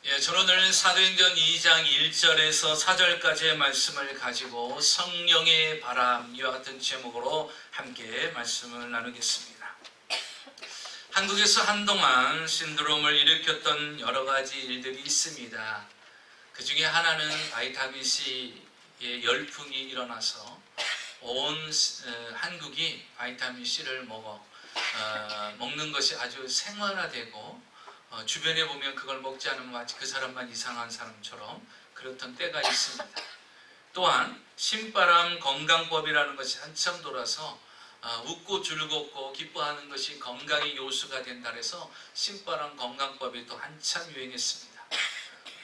저는 오늘 사도행전 2장 1절에서 4절까지의 말씀을 가지고 성령의 바람 이와 같은 제목으로 함께 말씀을 나누겠습니다. 한국에서 한동안 신드롬을 일으켰던 여러 가지 일들이 있습니다. 그 중에 하나는 바이타민 C의 열풍이 일어나서 온 한국이 바이타민 C를 먹는 것이 아주 생활화되고 주변에 보면 그걸 먹지 않으면 마치 그 사람만 이상한 사람처럼 그렇던 때가 있습니다. 또한 신바람 건강법이라는 것이 한참 돌아서 웃고 즐겁고 기뻐하는 것이 건강의 요소가 된다 해서 신바람 건강법이 또 한참 유행했습니다.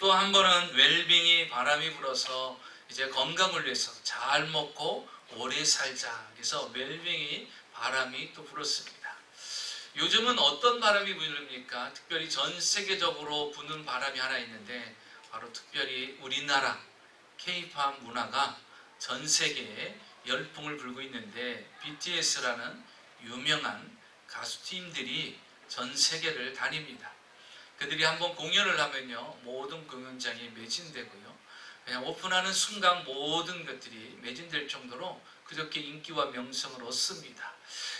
또 한 번은 웰빙이 바람이 불어서 이제 건강을 위해서 잘 먹고 오래 살자 그래서 웰빙이 바람이 또 불었습니다. 요즘은 어떤 바람이 부릅니까? 특별히 전 세계적으로 부는 바람이 하나 있는데 바로 특별히 우리나라 K-팝 문화가 전 세계에 열풍을 불고 있는데 BTS라는 유명한 가수팀들이 전 세계를 다닙니다. 그들이 한번 공연을 하면요 모든 공연장이 매진되고요 그냥 오픈하는 순간 모든 것들이 매진될 정도로 그렇게 인기와 명성을 얻습니다.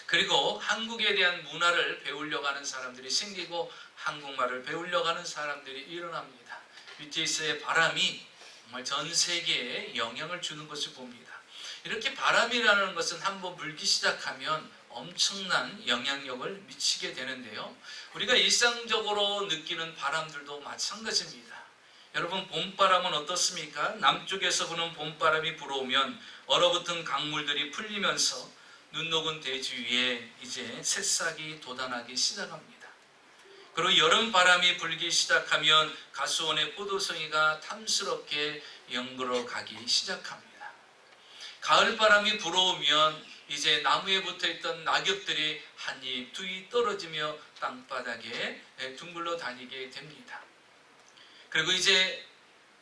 그리고 한국에 대한 문화를 배우려고 하는 사람들이 생기고 한국말을 배우려고 하는 사람들이 일어납니다. BTS의 바람이 정말 전 세계에 영향을 주는 것을 봅니다. 이렇게 바람이라는 것은 한번 불기 시작하면 엄청난 영향력을 미치게 되는데요. 우리가 일상적으로 느끼는 바람들도 마찬가지입니다. 여러분 봄바람은 어떻습니까? 남쪽에서 부는 봄바람이 불어오면 얼어붙은 강물들이 풀리면서 눈 녹은 대지 위에 이제 새싹이 돋아나기 시작합니다. 그리고 여름바람이 불기 시작하면 가수원의 포도송이가 탐스럽게 연그러 가기 시작합니다. 가을바람이 불어오면 이제 나무에 붙어있던 낙엽들이 한 입, 두 입 떨어지며 땅바닥에 둥글러 다니게 됩니다. 그리고 이제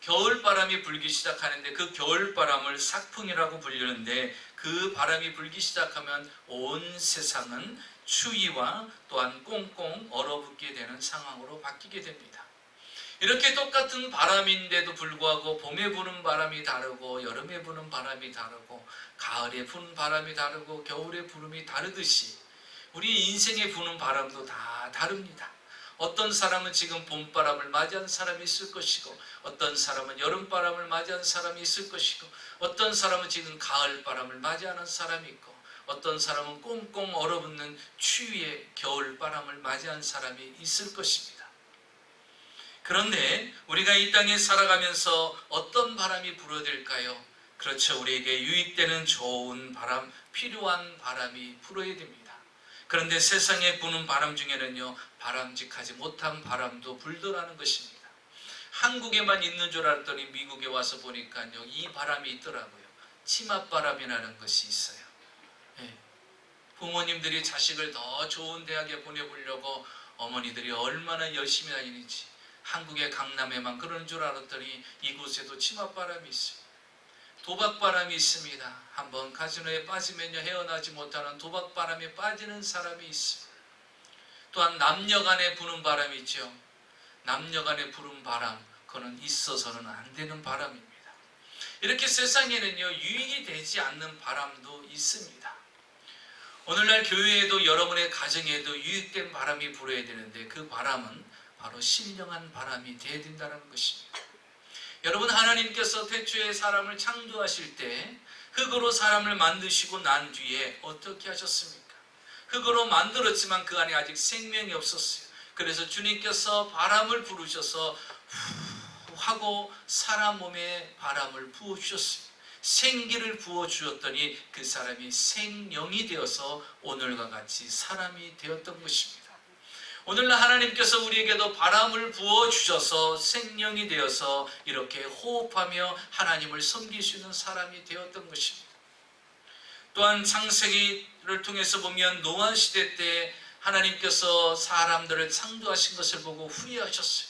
겨울바람이 불기 시작하는데 그 겨울바람을 삭풍이라고 불리는데 그 바람이 불기 시작하면 온 세상은 추위와 또한 꽁꽁 얼어붙게 되는 상황으로 바뀌게 됩니다. 이렇게 똑같은 바람인데도 불구하고 봄에 부는 바람이 다르고 여름에 부는 바람이 다르고 가을에 부는 바람이 다르고 겨울에 부름이 다르듯이 우리 인생에 부는 바람도 다 다릅니다. 어떤 사람은 지금 봄바람을 맞이한 사람이 있을 것이고 어떤 사람은 여름바람을 맞이한 사람이 있을 것이고 어떤 사람은 지금 가을바람을 맞이하는 사람이 있고 어떤 사람은 꽁꽁 얼어붙는 추위의 겨울바람을 맞이한 사람이 있을 것입니다. 그런데 우리가 이 땅에 살아가면서 어떤 바람이 불어야 될까요? 그렇죠. 우리에게 유익되는 좋은 바람, 필요한 바람이 불어야 됩니다. 그런데 세상에 부는 바람 중에는요 바람직하지 못한 바람도 불더라는 것입니다. 한국에만 있는 줄 알았더니 미국에 와서 보니까요 이 바람이 있더라고요. 치맛바람이라는 것이 있어요. 부모님들이 자식을 더 좋은 대학에 보내보려고 어머니들이 얼마나 열심히 다니는지 한국의 강남에만 그러는 줄 알았더니 이곳에도 치맛바람이 있어요. 도박바람이 있습니다. 한번 카지노에 빠지면요 헤어나지 못하는 도박바람에 빠지는 사람이 있습니다. 또한 남녀간에 부는 바람이 있죠. 남녀간에 부는 바람 그거는 있어서는 안 되는 바람입니다. 이렇게 세상에는요 유익이 되지 않는 바람도 있습니다. 오늘날 교회에도 여러분의 가정에도 유익된 바람이 불어야 되는데 그 바람은 바로 신령한 바람이 되어야 된다는 것입니다. 여러분 하나님께서 태초에 사람을 창조하실 때 흙으로 사람을 만드시고 난 뒤에 어떻게 하셨습니까? 흙으로 만들었지만 그 안에 아직 생명이 없었어요. 그래서 주님께서 바람을 부르셔서 후 하고 사람 몸에 바람을 부어주셨어요. 생기를 부어주었더니 그 사람이 생명이 되어서 오늘과 같이 사람이 되었던 것입니다. 오늘날 하나님께서 우리에게도 바람을 부어주셔서 생명이 되어서 이렇게 호흡하며 하나님을 섬길 수 있는 사람이 되었던 것입니다. 또한 창세기를 통해서 보면 노아 시대 때 하나님께서 사람들을 창조하신 것을 보고 후회하셨어요.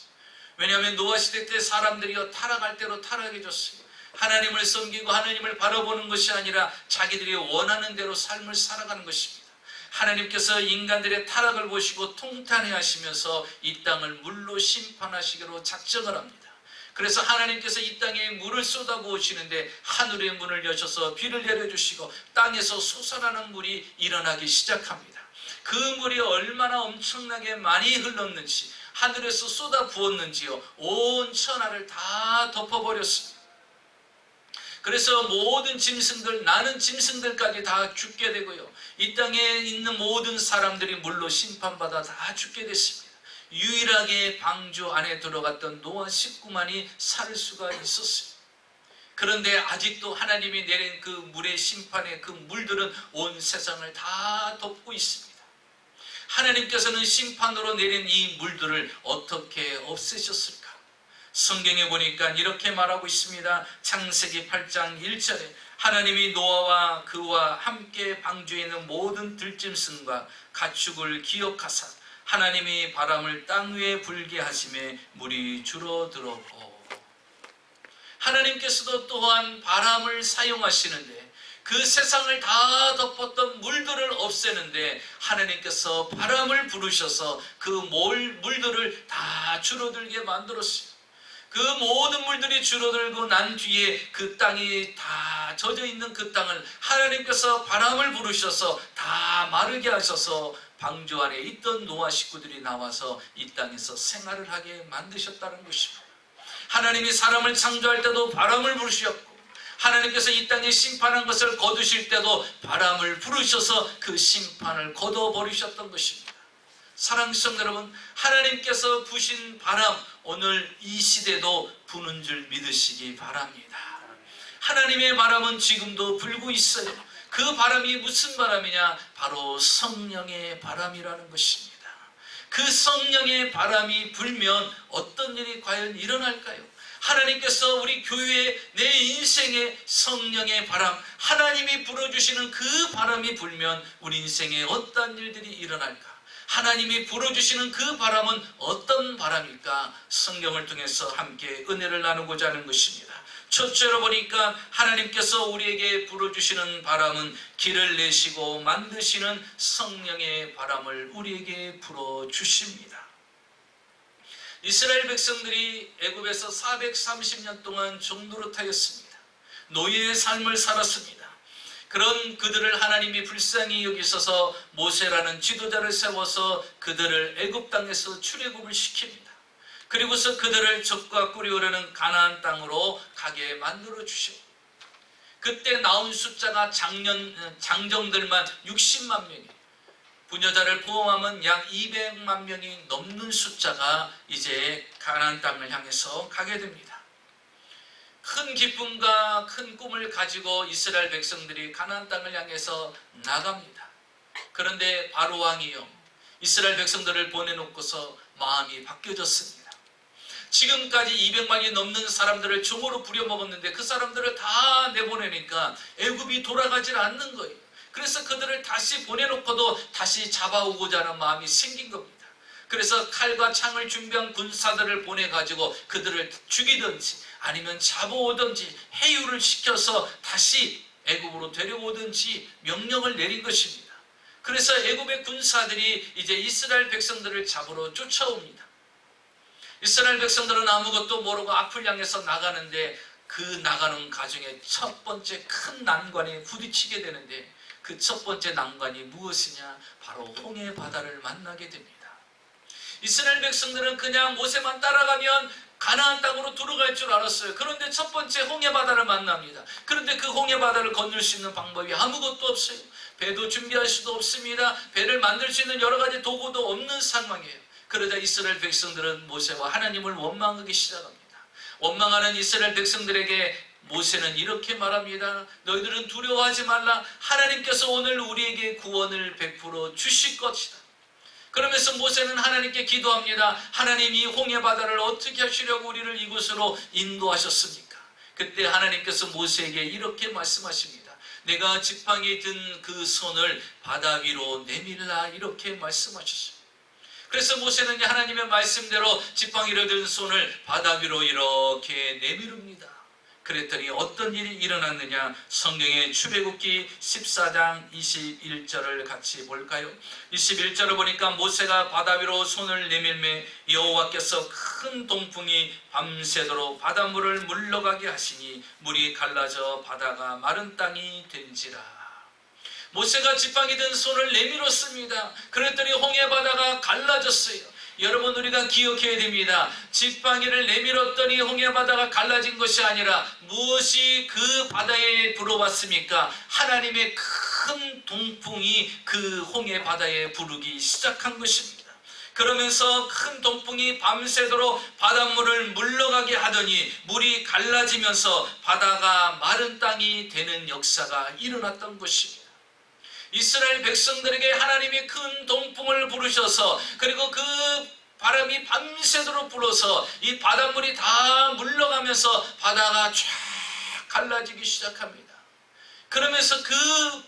왜냐하면 노아 시대 때 사람들이 타락할 대로 타락해졌어요. 하나님을 섬기고 하나님을 바라보는 것이 아니라 자기들이 원하는 대로 삶을 살아가는 것입니다. 하나님께서 인간들의 타락을 보시고 통탄해 하시면서 이 땅을 물로 심판하시기로 작정을 합니다. 그래서 하나님께서 이 땅에 물을 쏟아부으시는데 하늘의 문을 여셔서 비를 내려주시고 땅에서 솟아나는 물이 일어나기 시작합니다. 그 물이 얼마나 엄청나게 많이 흘렀는지, 하늘에서 쏟아부었는지요, 온 천하를 다 덮어버렸습니다. 그래서 모든 짐승들, 나는 짐승들까지 다 죽게 되고요, 이 땅에 있는 모든 사람들이 물로 심판받아 다 죽게 됐습니다. 유일하게 방주 안에 들어갔던 노아 식구만이 살 수가 있었어요. 그런데 아직도 하나님이 내린 그 물의 심판의 그 물들은 온 세상을 다 덮고 있습니다. 하나님께서는 심판으로 내린 이 물들을 어떻게 없애셨을까? 성경에 보니까 이렇게 말하고 있습니다. 창세기 8장 1절에 하나님이 노아와 그와 함께 방주에 있는 모든 들짐승과 가축을 기억하사 하나님이 바람을 땅 위에 불게 하심에 물이 줄어들었고, 하나님께서도 또한 바람을 사용하시는데 그 세상을 다 덮었던 물들을 없애는데 하나님께서 바람을 부르셔서 그 물들을 다 줄어들게 만들었어요. 그 모든 물들이 줄어들고 난 뒤에 그 땅이 다 젖어 있는 그 땅을 하나님께서 바람을 부르셔서 다 마르게 하셔서 방주 안에 있던 노아 식구들이 나와서 이 땅에서 생활을 하게 만드셨다는 것입니다. 하나님이 사람을 창조할 때도 바람을 부르셨고, 하나님께서 이 땅에 심판한 것을 거두실 때도 바람을 부르셔서 그 심판을 거둬버리셨던 것입니다. 사랑하는 성도 여러분, 하나님께서 부신 바람, 오늘 이 시대도 부는 줄 믿으시기 바랍니다. 하나님의 바람은 지금도 불고 있어요. 그 바람이 무슨 바람이냐? 바로 성령의 바람이라는 것입니다. 그 성령의 바람이 불면 어떤 일이 과연 일어날까요? 하나님께서 우리 교회에, 내 인생에 성령의 바람, 하나님이 불어주시는 그 바람이 불면 우리 인생에 어떤 일들이 일어날까? 하나님이 불어주시는 그 바람은 어떤 바람일까? 성경을 통해서 함께 은혜를 나누고자 하는 것입니다. 첫째로 보니까 하나님께서 우리에게 불어주시는 바람은 길을 내시고 만드시는 성령의 바람을 우리에게 불어주십니다. 이스라엘 백성들이 애굽에서 430년 동안 종노릇하였습니다. 노예의 삶을 살았습니다. 그런 그들을 하나님이 불쌍히 여기셔서 모세라는 지도자를 세워서 그들을 애굽 땅에서 출애굽을 시킵니다. 그리고서 그들을 젖과 꿀이 흐르는 가나안 땅으로 가게 만들어 주시고, 그때 나온 숫자가 장정들만 60만 명이, 부녀자를 포함하면 약 200만 명이 넘는 숫자가 이제 가나안 땅을 향해서 가게 됩니다. 큰 기쁨과 큰 꿈을 가지고 이스라엘 백성들이 가나안 땅을 향해서 나갑니다. 그런데 바로 왕이요, 이스라엘 백성들을 보내놓고서 마음이 바뀌어졌습니다. 지금까지 200만이 넘는 사람들을 종으로 부려먹었는데 그 사람들을 다 내보내니까 애굽이 돌아가질 않는 거예요. 그래서 그들을 다시 보내놓고도 다시 잡아오고자 하는 마음이 생긴 겁니다. 그래서 칼과 창을 준비한 군사들을 보내가지고 그들을 죽이든지 아니면 잡아오든지 해유를 시켜서 다시 애굽으로 데려오든지 명령을 내린 것입니다. 그래서 애굽의 군사들이 이제 이스라엘 백성들을 잡으러 쫓아옵니다. 이스라엘 백성들은 아무것도 모르고 앞을 향해서 나가는데 그 나가는 과정에 첫 번째 큰 난관에 부딪히게 되는데 그 첫 번째 난관이 무엇이냐? 바로 홍해 바다를 만나게 됩니다. 이스라엘 백성들은 그냥 모세만 따라가면 가나안 땅으로 들어갈 줄 알았어요. 그런데 첫 번째 홍해 바다를 만납니다. 그런데 그 홍해 바다를 건널 수 있는 방법이 아무것도 없어요. 배도 준비할 수도 없습니다. 배를 만들 수 있는 여러 가지 도구도 없는 상황이에요. 그러자 이스라엘 백성들은 모세와 하나님을 원망하기 시작합니다. 원망하는 이스라엘 백성들에게 모세는 이렇게 말합니다. 너희들은 두려워하지 말라. 하나님께서 오늘 우리에게 구원을 베풀어 주실 것이다. 그러면서 모세는 하나님께 기도합니다. 하나님, 이 홍해 바다를 어떻게 하시려고 우리를 이곳으로 인도하셨습니까? 그때 하나님께서 모세에게 이렇게 말씀하십니다. 내가 지팡이 든 그 손을 바다 위로 내밀라, 이렇게 말씀하셨습니다. 그래서 모세는 하나님의 말씀대로 지팡이를 든 손을 바다 위로 이렇게 내미릅니다. 그랬더니 어떤 일이 일어났느냐? 성경의 출애굽기 14장 21절을 같이 볼까요? 21절을 보니까 모세가 바다 위로 손을 내밀매 여호와께서 큰 동풍이 밤새도록 바닷물을 물러가게 하시니 물이 갈라져 바다가 마른 땅이 된지라. 모세가 지팡이 든 손을 내밀었습니다. 그랬더니 홍해 바다가 갈라졌어요. 여러분, 우리가 기억해야 됩니다. 지팡이를 내밀었더니 홍해 바다가 갈라진 것이 아니라 무엇이 그 바다에 불어왔습니까? 하나님의 큰 동풍이 그 홍해 바다에 부르기 시작한 것입니다. 그러면서 큰 동풍이 밤새도록 바닷물을 물러가게 하더니 물이 갈라지면서 바다가 마른 땅이 되는 역사가 일어났던 것입니다. 이스라엘 백성들에게 하나님이 큰 동풍을 부르셔서, 그리고 그 바람이 밤새도록 불어서 이 바닷물이 다 물러가면서 바다가 쫙 갈라지기 시작합니다. 그러면서 그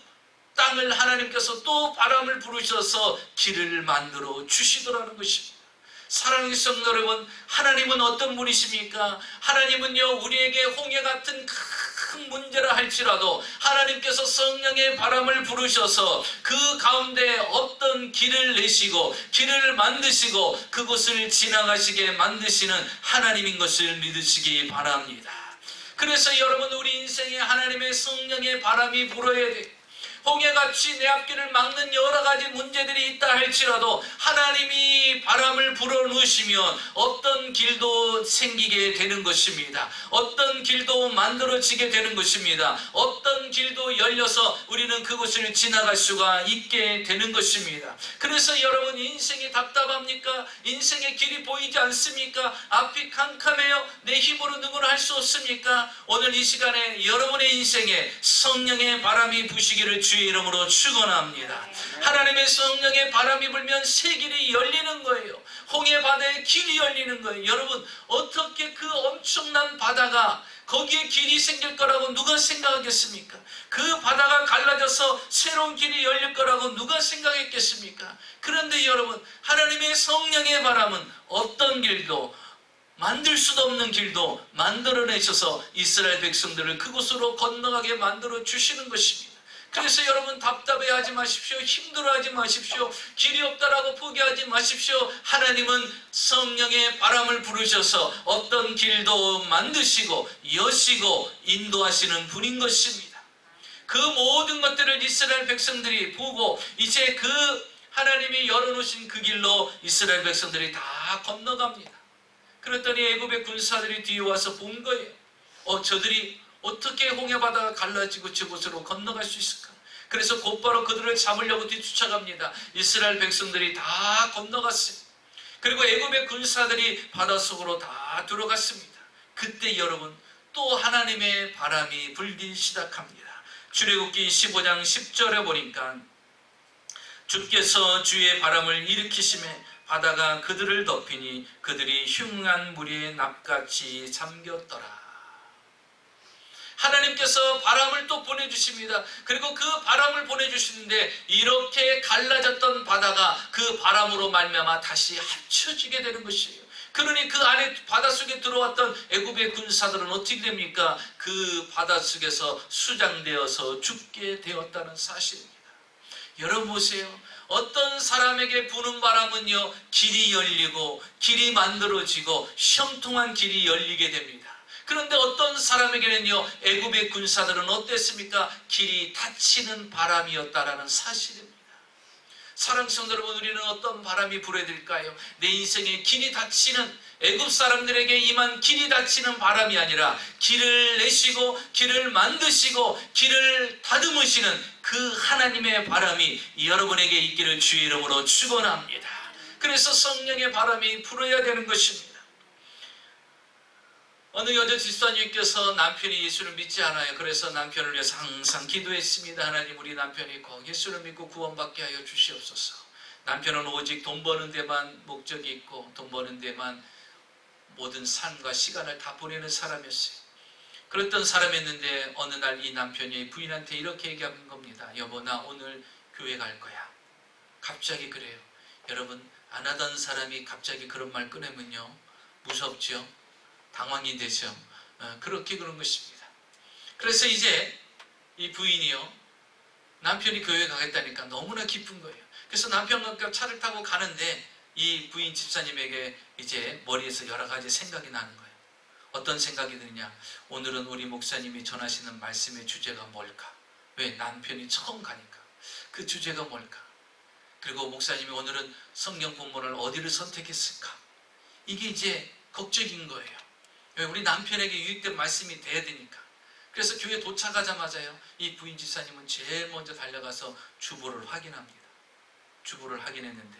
땅을 하나님께서 또 바람을 부르셔서 길을 만들어 주시더라는 것입니다. 사랑하는 성도 여러분, 하나님은 어떤 분이십니까? 하나님은요, 우리에게 홍해 같은 큰 문제라 할지라도 하나님께서 성령의 바람을 부르셔서 그 가운데 어떤 길을 내시고 길을 만드시고 그곳을 지나가시게 만드시는 하나님인 것을 믿으시기 바랍니다. 그래서 여러분, 우리 인생에 하나님의 성령의 바람이 불어야 돼요. 홍해같이 내 앞길을 막는 여러 가지 문제들이 있다 할지라도 하나님이 바람을 불어넣으시면 어떤 길도 생기게 되는 것입니다. 어떤 길도 만들어지게 되는 것입니다. 어떤 길도 열려서 우리는 그곳을 지나갈 수가 있게 되는 것입니다. 그래서 여러분, 인생이 답답합니까? 인생의 길이 보이지 않습니까? 앞이 캄캄해요? 내 힘으로 누구를 할 수 없습니까? 오늘 이 시간에 여러분의 인생에 성령의 바람이 부시기를 주의 이름으로 축원합니다. 하나님의 성령의 바람이 불면 새 길이 열리는 거예요. 홍해 바다에 길이 열리는 거예요. 여러분, 어떻게 그 엄청난 바다가 거기에 길이 생길 거라고 누가 생각하겠습니까? 그 바다가 갈라져서 새로운 길이 열릴 거라고 누가 생각했겠습니까? 그런데 여러분, 하나님의 성령의 바람은 어떤 길도, 만들 수도 없는 길도 만들어내셔서 이스라엘 백성들을 그곳으로 건너가게 만들어 주시는 것입니다. 그래서 여러분, 답답해하지 마십시오. 힘들어하지 마십시오. 길이 없다라고 포기하지 마십시오. 하나님은 성령의 바람을 부르셔서 어떤 길도 만드시고 여시고 인도하시는 분인 것입니다. 그 모든 것들을 이스라엘 백성들이 보고 이제 그 하나님이 열어놓으신 그 길로 이스라엘 백성들이 다 건너갑니다. 그랬더니 애굽의 군사들이 뒤에 와서 본 거예요. 저들이 어떻게 홍해 바다가 갈라지고 저곳으로 건너갈 수 있을까? 그래서 곧바로 그들을 잡으려고 뒤쫓아갑니다. 이스라엘 백성들이 다 건너갔어요. 그리고 애굽의 군사들이 바닷속으로 다 들어갔습니다. 그때 여러분, 또 하나님의 바람이 불기 시작합니다. 출애굽기 15장 10절에 보니까 주께서 주의 바람을 일으키시매 바다가 그들을 덮이니 그들이 흉한 물에 납같이 잠겼더라. 하나님께서 바람을 또 보내주십니다. 그리고 그 바람을 보내주시는데 이렇게 갈라졌던 바다가 그 바람으로 말미암아 다시 합쳐지게 되는 것이에요. 그러니 그 안에 바닷속에 들어왔던 애굽의 군사들은 어떻게 됩니까? 그 바닷속에서 수장되어서 죽게 되었다는 사실입니다. 여러분 보세요. 어떤 사람에게 부는 바람은요, 길이 열리고 길이 만들어지고 형통한 길이 열리게 됩니다. 그런데 어떤 사람에게는요, 애굽의 군사들은 어땠습니까? 길이 닫히는 바람이었다라는 사실입니다. 사랑하는 성도 여러분, 우리는 어떤 바람이 불어야 될까요? 내 인생에 길이 닫히는, 애굽 사람들에게 임한 길이 닫히는 바람이 아니라 길을 내시고 길을 만드시고 길을 다듬으시는 그 하나님의 바람이 여러분에게 있기를 주의 이름으로 축원합니다. 그래서 성령의 바람이 불어야 되는 것입니다. 어느 여자 집사님께서 남편이 예수를 믿지 않아요. 그래서 남편을 위해서 항상 기도했습니다. 하나님, 우리 남편이 꼭 예수를 믿고 구원받게 하여 주시옵소서. 남편은 오직 돈 버는 데만 목적이 있고 돈 버는 데만 모든 삶과 시간을 다 보내는 사람이었어요. 그랬던 사람이었는데 어느 날 이 남편이 부인한테 이렇게 얘기하는 겁니다. 여보, 나 오늘 교회 갈 거야. 갑자기 그래요. 여러분, 안 하던 사람이 갑자기 그런 말 꺼내면요, 무섭죠? 당황이 되죠. 그렇게 그런 것입니다. 그래서 이제 이 부인이요, 남편이 교회에 가겠다니까 너무나 기쁜 거예요. 그래서 남편과 차를 타고 가는데 이 부인 집사님에게 이제 머리에서 여러 가지 생각이 나는 거예요. 어떤 생각이 드느냐? 오늘은 우리 목사님이 전하시는 말씀의 주제가 뭘까? 왜? 남편이 처음 가니까. 그 주제가 뭘까? 그리고 목사님이 오늘은 성경 본문을 어디를 선택했을까? 이게 이제 걱정인 거예요. 왜? 우리 남편에게 유익된 말씀이 돼야 되니까. 그래서 교회 도착하자마자요, 이 부인 집사님은 제일 먼저 달려가서 주보를 확인합니다. 주보를 확인했는데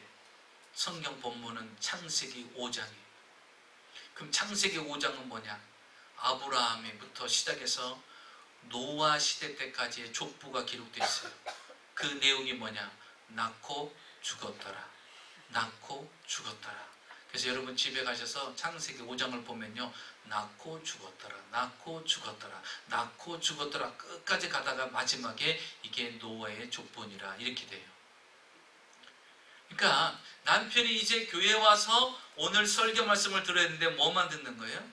성경 본문은 창세기 5장이에요. 그럼 창세기 5장은 뭐냐? 아브라함부터 시작해서 노아 시대 때까지의 족보가 기록되어 있어요. 그 내용이 뭐냐? 낳고 죽었더라. 낳고 죽었더라. 그래서 여러분 집에 가셔서 창세기 5장을 보면요, 낳고 죽었더라, 낳고 죽었더라, 낳고 죽었더라, 끝까지 가다가 마지막에 이게 노아의 족본이라 이렇게 돼요. 그러니까 남편이 이제 교회에 와서 오늘 설교 말씀을 들었는데 뭐만 듣는 거예요?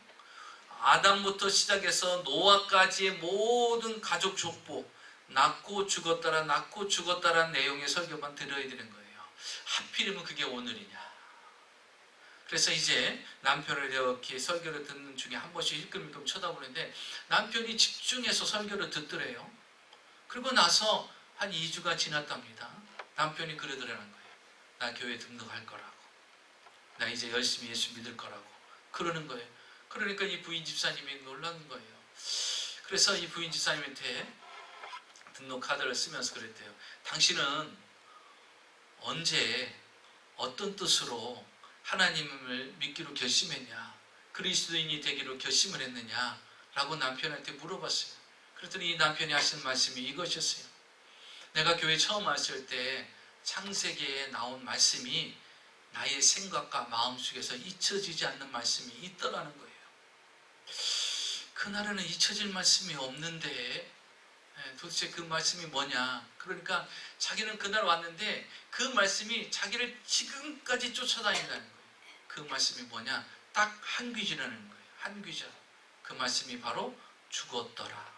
아담부터 시작해서 노아까지의 모든 가족 족보, 낳고 죽었더라, 낳고 죽었더라는 내용의 설교만 들어야 되는 거예요. 하필이면 그게 오늘이냐? 그래서 이제 남편을 이렇게 설교를 듣는 중에 한 번씩 일끔일끔 쳐다보는데 남편이 집중해서 설교를 듣더래요. 그리고 나서 한 2주가 지났답니다. 남편이 그러더라는 거예요. 나 교회 등록할 거라고. 나 이제 열심히 예수 믿을 거라고. 그러는 거예요. 그러니까 이 부인 집사님이 놀란 거예요. 그래서 이 부인 집사님한테 등록 카드를 쓰면서 그랬대요. 당신은 언제 어떤 뜻으로 하나님을 믿기로 결심했냐? 그리스도인이 되기로 결심을 했느냐? 라고 남편한테 물어봤어요. 그랬더니 이 남편이 하신 말씀이 이것이었어요. 내가 교회 처음 왔을 때 창세기에 나온 말씀이 나의 생각과 마음속에서 잊혀지지 않는 말씀이 있더라는 거예요. 그날에는 잊혀질 말씀이 없는데 도대체 그 말씀이 뭐냐? 그러니까 자기는 그날 왔는데 그 말씀이 자기를 지금까지 쫓아다닌다는 거예요. 그 말씀이 뭐냐? 딱 한 귀지라는 거예요. 한 귀자. 그 말씀이 바로 죽었더라.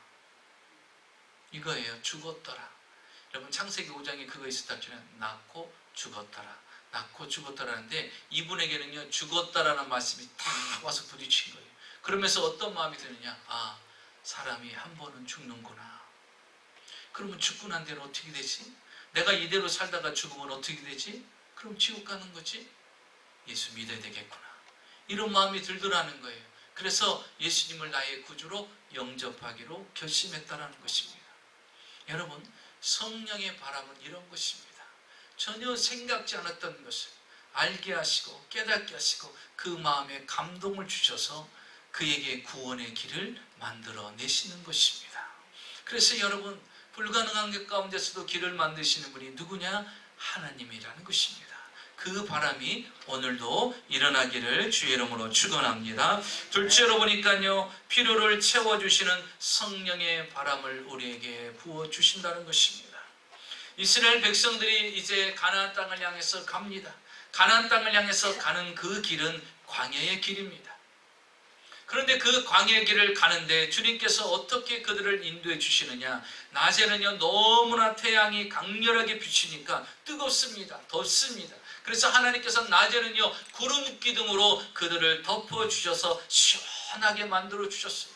이거예요. 죽었더라. 여러분 창세기 5장에 그거 있었다 했잖아요. 낳고 죽었더라. 낳고 죽었더라는데 이분에게는요, 죽었다라는 말씀이 딱 와서 부딪힌 거예요. 그러면서 어떤 마음이 드느냐? 아, 사람이 한 번은 죽는구나. 그러면 죽고 난 뒤는 어떻게 되지? 내가 이대로 살다가 죽으면 어떻게 되지? 그럼 지옥 가는 거지? 예수 믿어야 되겠구나. 이런 마음이 들더라는 거예요. 그래서 예수님을 나의 구주로 영접하기로 결심했다는 것입니다. 여러분, 성령의 바람은 이런 것입니다. 전혀 생각지 않았던 것을 알게 하시고 깨닫게 하시고 그 마음에 감동을 주셔서 그에게 구원의 길을 만들어 내시는 것입니다. 그래서 여러분, 불가능한 것 가운데서도 길을 만드시는 분이 누구냐? 하나님이라는 것입니다. 그 바람이 오늘도 일어나기를 주의 이름으로 축원합니다. 둘째로 보니까요, 필요를 채워주시는 성령의 바람을 우리에게 부어주신다는 것입니다. 이스라엘 백성들이 이제 가나안 땅을 향해서 갑니다. 가나안 땅을 향해서 가는 그 길은 광야의 길입니다. 그런데 그 광야의 길을 가는데 주님께서 어떻게 그들을 인도해 주시느냐? 낮에는요, 너무나 태양이 강렬하게 비치니까 뜨겁습니다. 덥습니다. 그래서 하나님께서 낮에는요, 구름 기둥으로 그들을 덮어주셔서 시원하게 만들어 주셨어요.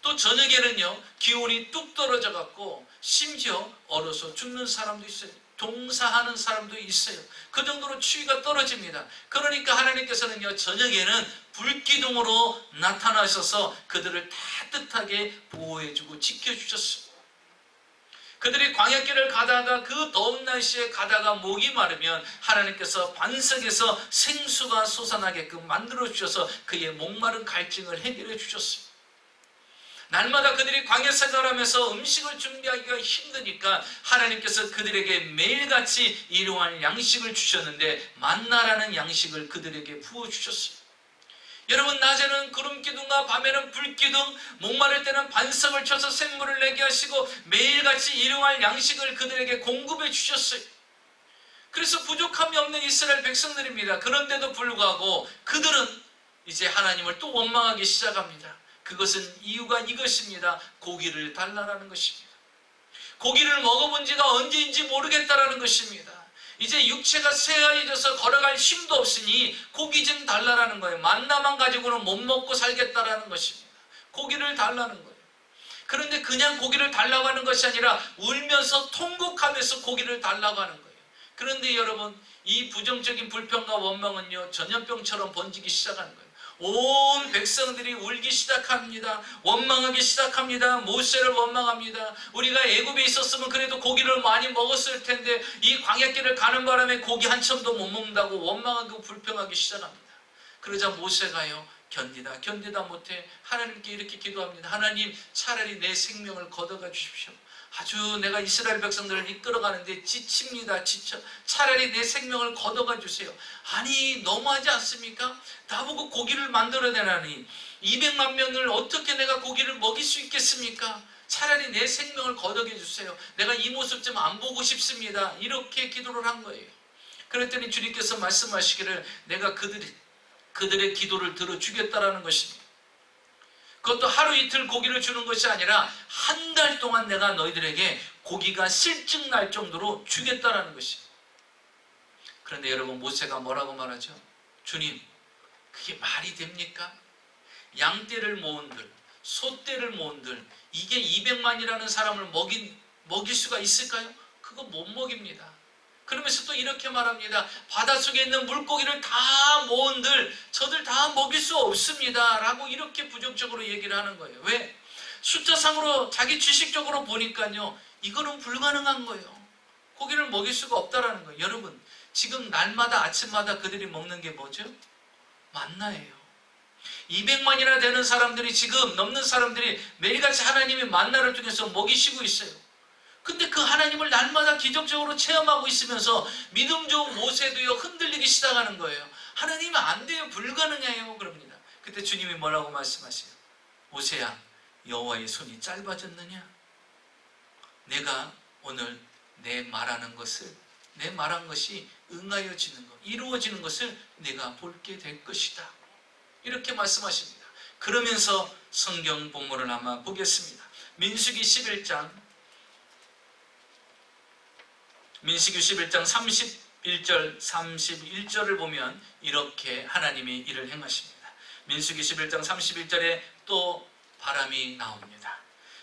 또 저녁에는요, 기온이 뚝 떨어져 갖고 심지어 얼어서 죽는 사람도 있어요. 동사하는 사람도 있어요. 그 정도로 추위가 떨어집니다. 그러니까 하나님께서는요, 저녁에는 불기둥으로 나타나셔서 그들을 따뜻하게 보호해주고 지켜주셨어요. 그들이 광야길을 가다가 그 더운 날씨에 가다가 목이 마르면 하나님께서 반석에서 생수가 솟아나게끔 만들어주셔서 그의 목마른 갈증을 해결해 주셨어요. 날마다 그들이 광야 생활하면서 음식을 준비하기가 힘드니까 하나님께서 그들에게 매일같이 일용할 양식을 주셨는데 만나라는 양식을 그들에게 부어주셨어요. 여러분, 낮에는 구름기둥과 밤에는 불기둥, 목마를 때는 반석을 쳐서 샘물을 내게 하시고 매일같이 일용할 양식을 그들에게 공급해 주셨어요. 그래서 부족함이 없는 이스라엘 백성들입니다. 그런데도 불구하고 그들은 이제 하나님을 또 원망하기 시작합니다. 그것은 이유가 이것입니다. 고기를 달라라는 것입니다. 고기를 먹어본 지가 언제인지 모르겠다라는 것입니다. 이제 육체가 쇠하여져서 걸어갈 힘도 없으니 고기 좀 달라라는 거예요. 만나만 가지고는 못 먹고 살겠다라는 것입니다. 고기를 달라는 거예요. 그런데 그냥 고기를 달라고 하는 것이 아니라 울면서 통곡하면서 고기를 달라고 하는 거예요. 그런데 여러분, 이 부정적인 불평과 원망은요, 전염병처럼 번지기 시작하는 거예요. 온 백성들이 울기 시작합니다. 원망하기 시작합니다. 모세를 원망합니다. 우리가 애굽에 있었으면 그래도 고기를 많이 먹었을 텐데 이 광야길을 가는 바람에 고기 한 첨도 못 먹는다고 원망하고 불평하기 시작합니다. 그러자 모세가요, 견디다 못해 하나님께 이렇게 기도합니다. 하나님, 차라리 내 생명을 걷어가 주십시오. 아주 내가 이스라엘 백성들을 이끌어가는데 지칩니다. 지쳐. 차라리 내 생명을 걷어가 주세요. 아니, 너무하지 않습니까? 나보고 고기를 만들어내라니 200만 명을 어떻게 내가 고기를 먹일 수 있겠습니까? 차라리 내 생명을 걷어가 주세요. 내가 이 모습 좀 안 보고 싶습니다. 이렇게 기도를 한 거예요. 그랬더니 주님께서 말씀하시기를 내가 그들의 기도를 들어주겠다라는 것입니다. 그것도 하루 이틀 고기를 주는 것이 아니라 한 달 동안 내가 너희들에게 고기가 실증날 정도로 주겠다라는 것입니다. 그런데 여러분, 모세가 뭐라고 말하죠? 주님, 그게 말이 됩니까? 양떼를 모은들, 소떼를 모은들, 이게 200만이라는 사람을 먹일 수가 있을까요? 그거 못 먹입니다. 그러면서 또 이렇게 말합니다. 바닷속에 있는 물고기를 다 모은들, 저들 다 먹일 수 없습니다. 라고 이렇게 부정적으로 얘기를 하는 거예요. 왜? 숫자상으로 자기 지식적으로 보니까요, 이거는 불가능한 거예요. 고기를 먹일 수가 없다라는 거예요. 여러분, 지금 날마다 아침마다 그들이 먹는 게 뭐죠? 만나예요. 200만이나 되는 사람들이, 지금 넘는 사람들이 매일같이 하나님이 만나를 통해서 먹이시고 있어요. 근데 그 하나님을 날마다 기적적으로 체험하고 있으면서 믿음 좋은 모세도요, 흔들리기 시작하는 거예요. 하나님은 안 돼요. 불가능해요. 그럽니다. 그때 주님이 뭐라고 말씀하세요? 모세야, 여호와의 손이 짧아졌느냐? 내가 오늘 내 말한 것이 응하여지는 것, 이루어지는 것을 내가 볼게 될 것이다. 이렇게 말씀하십니다. 그러면서 성경 본문을 한번 보겠습니다. 민수기 11장 31절 31절을 보면 이렇게 하나님이 일을 행하십니다. 민수기 11장 31절에 또 바람이 나옵니다.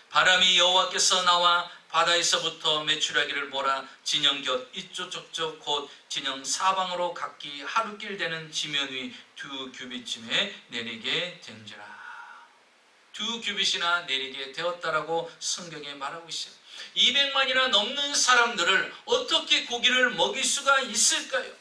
바람이 여호와께서 나와 바다에서부터 메추라기를 몰아 진영 곁 이쪽 저쪽 곧 진영 사방으로 각기 하루길 되는 지면 위 2규빗쯤에 내리게 된지라. 2규빗이나 내리게 되었다라고 성경에 말하고 있어요. 200만이나 넘는 사람들을 어떻게 고기를 먹일 수가 있을까요?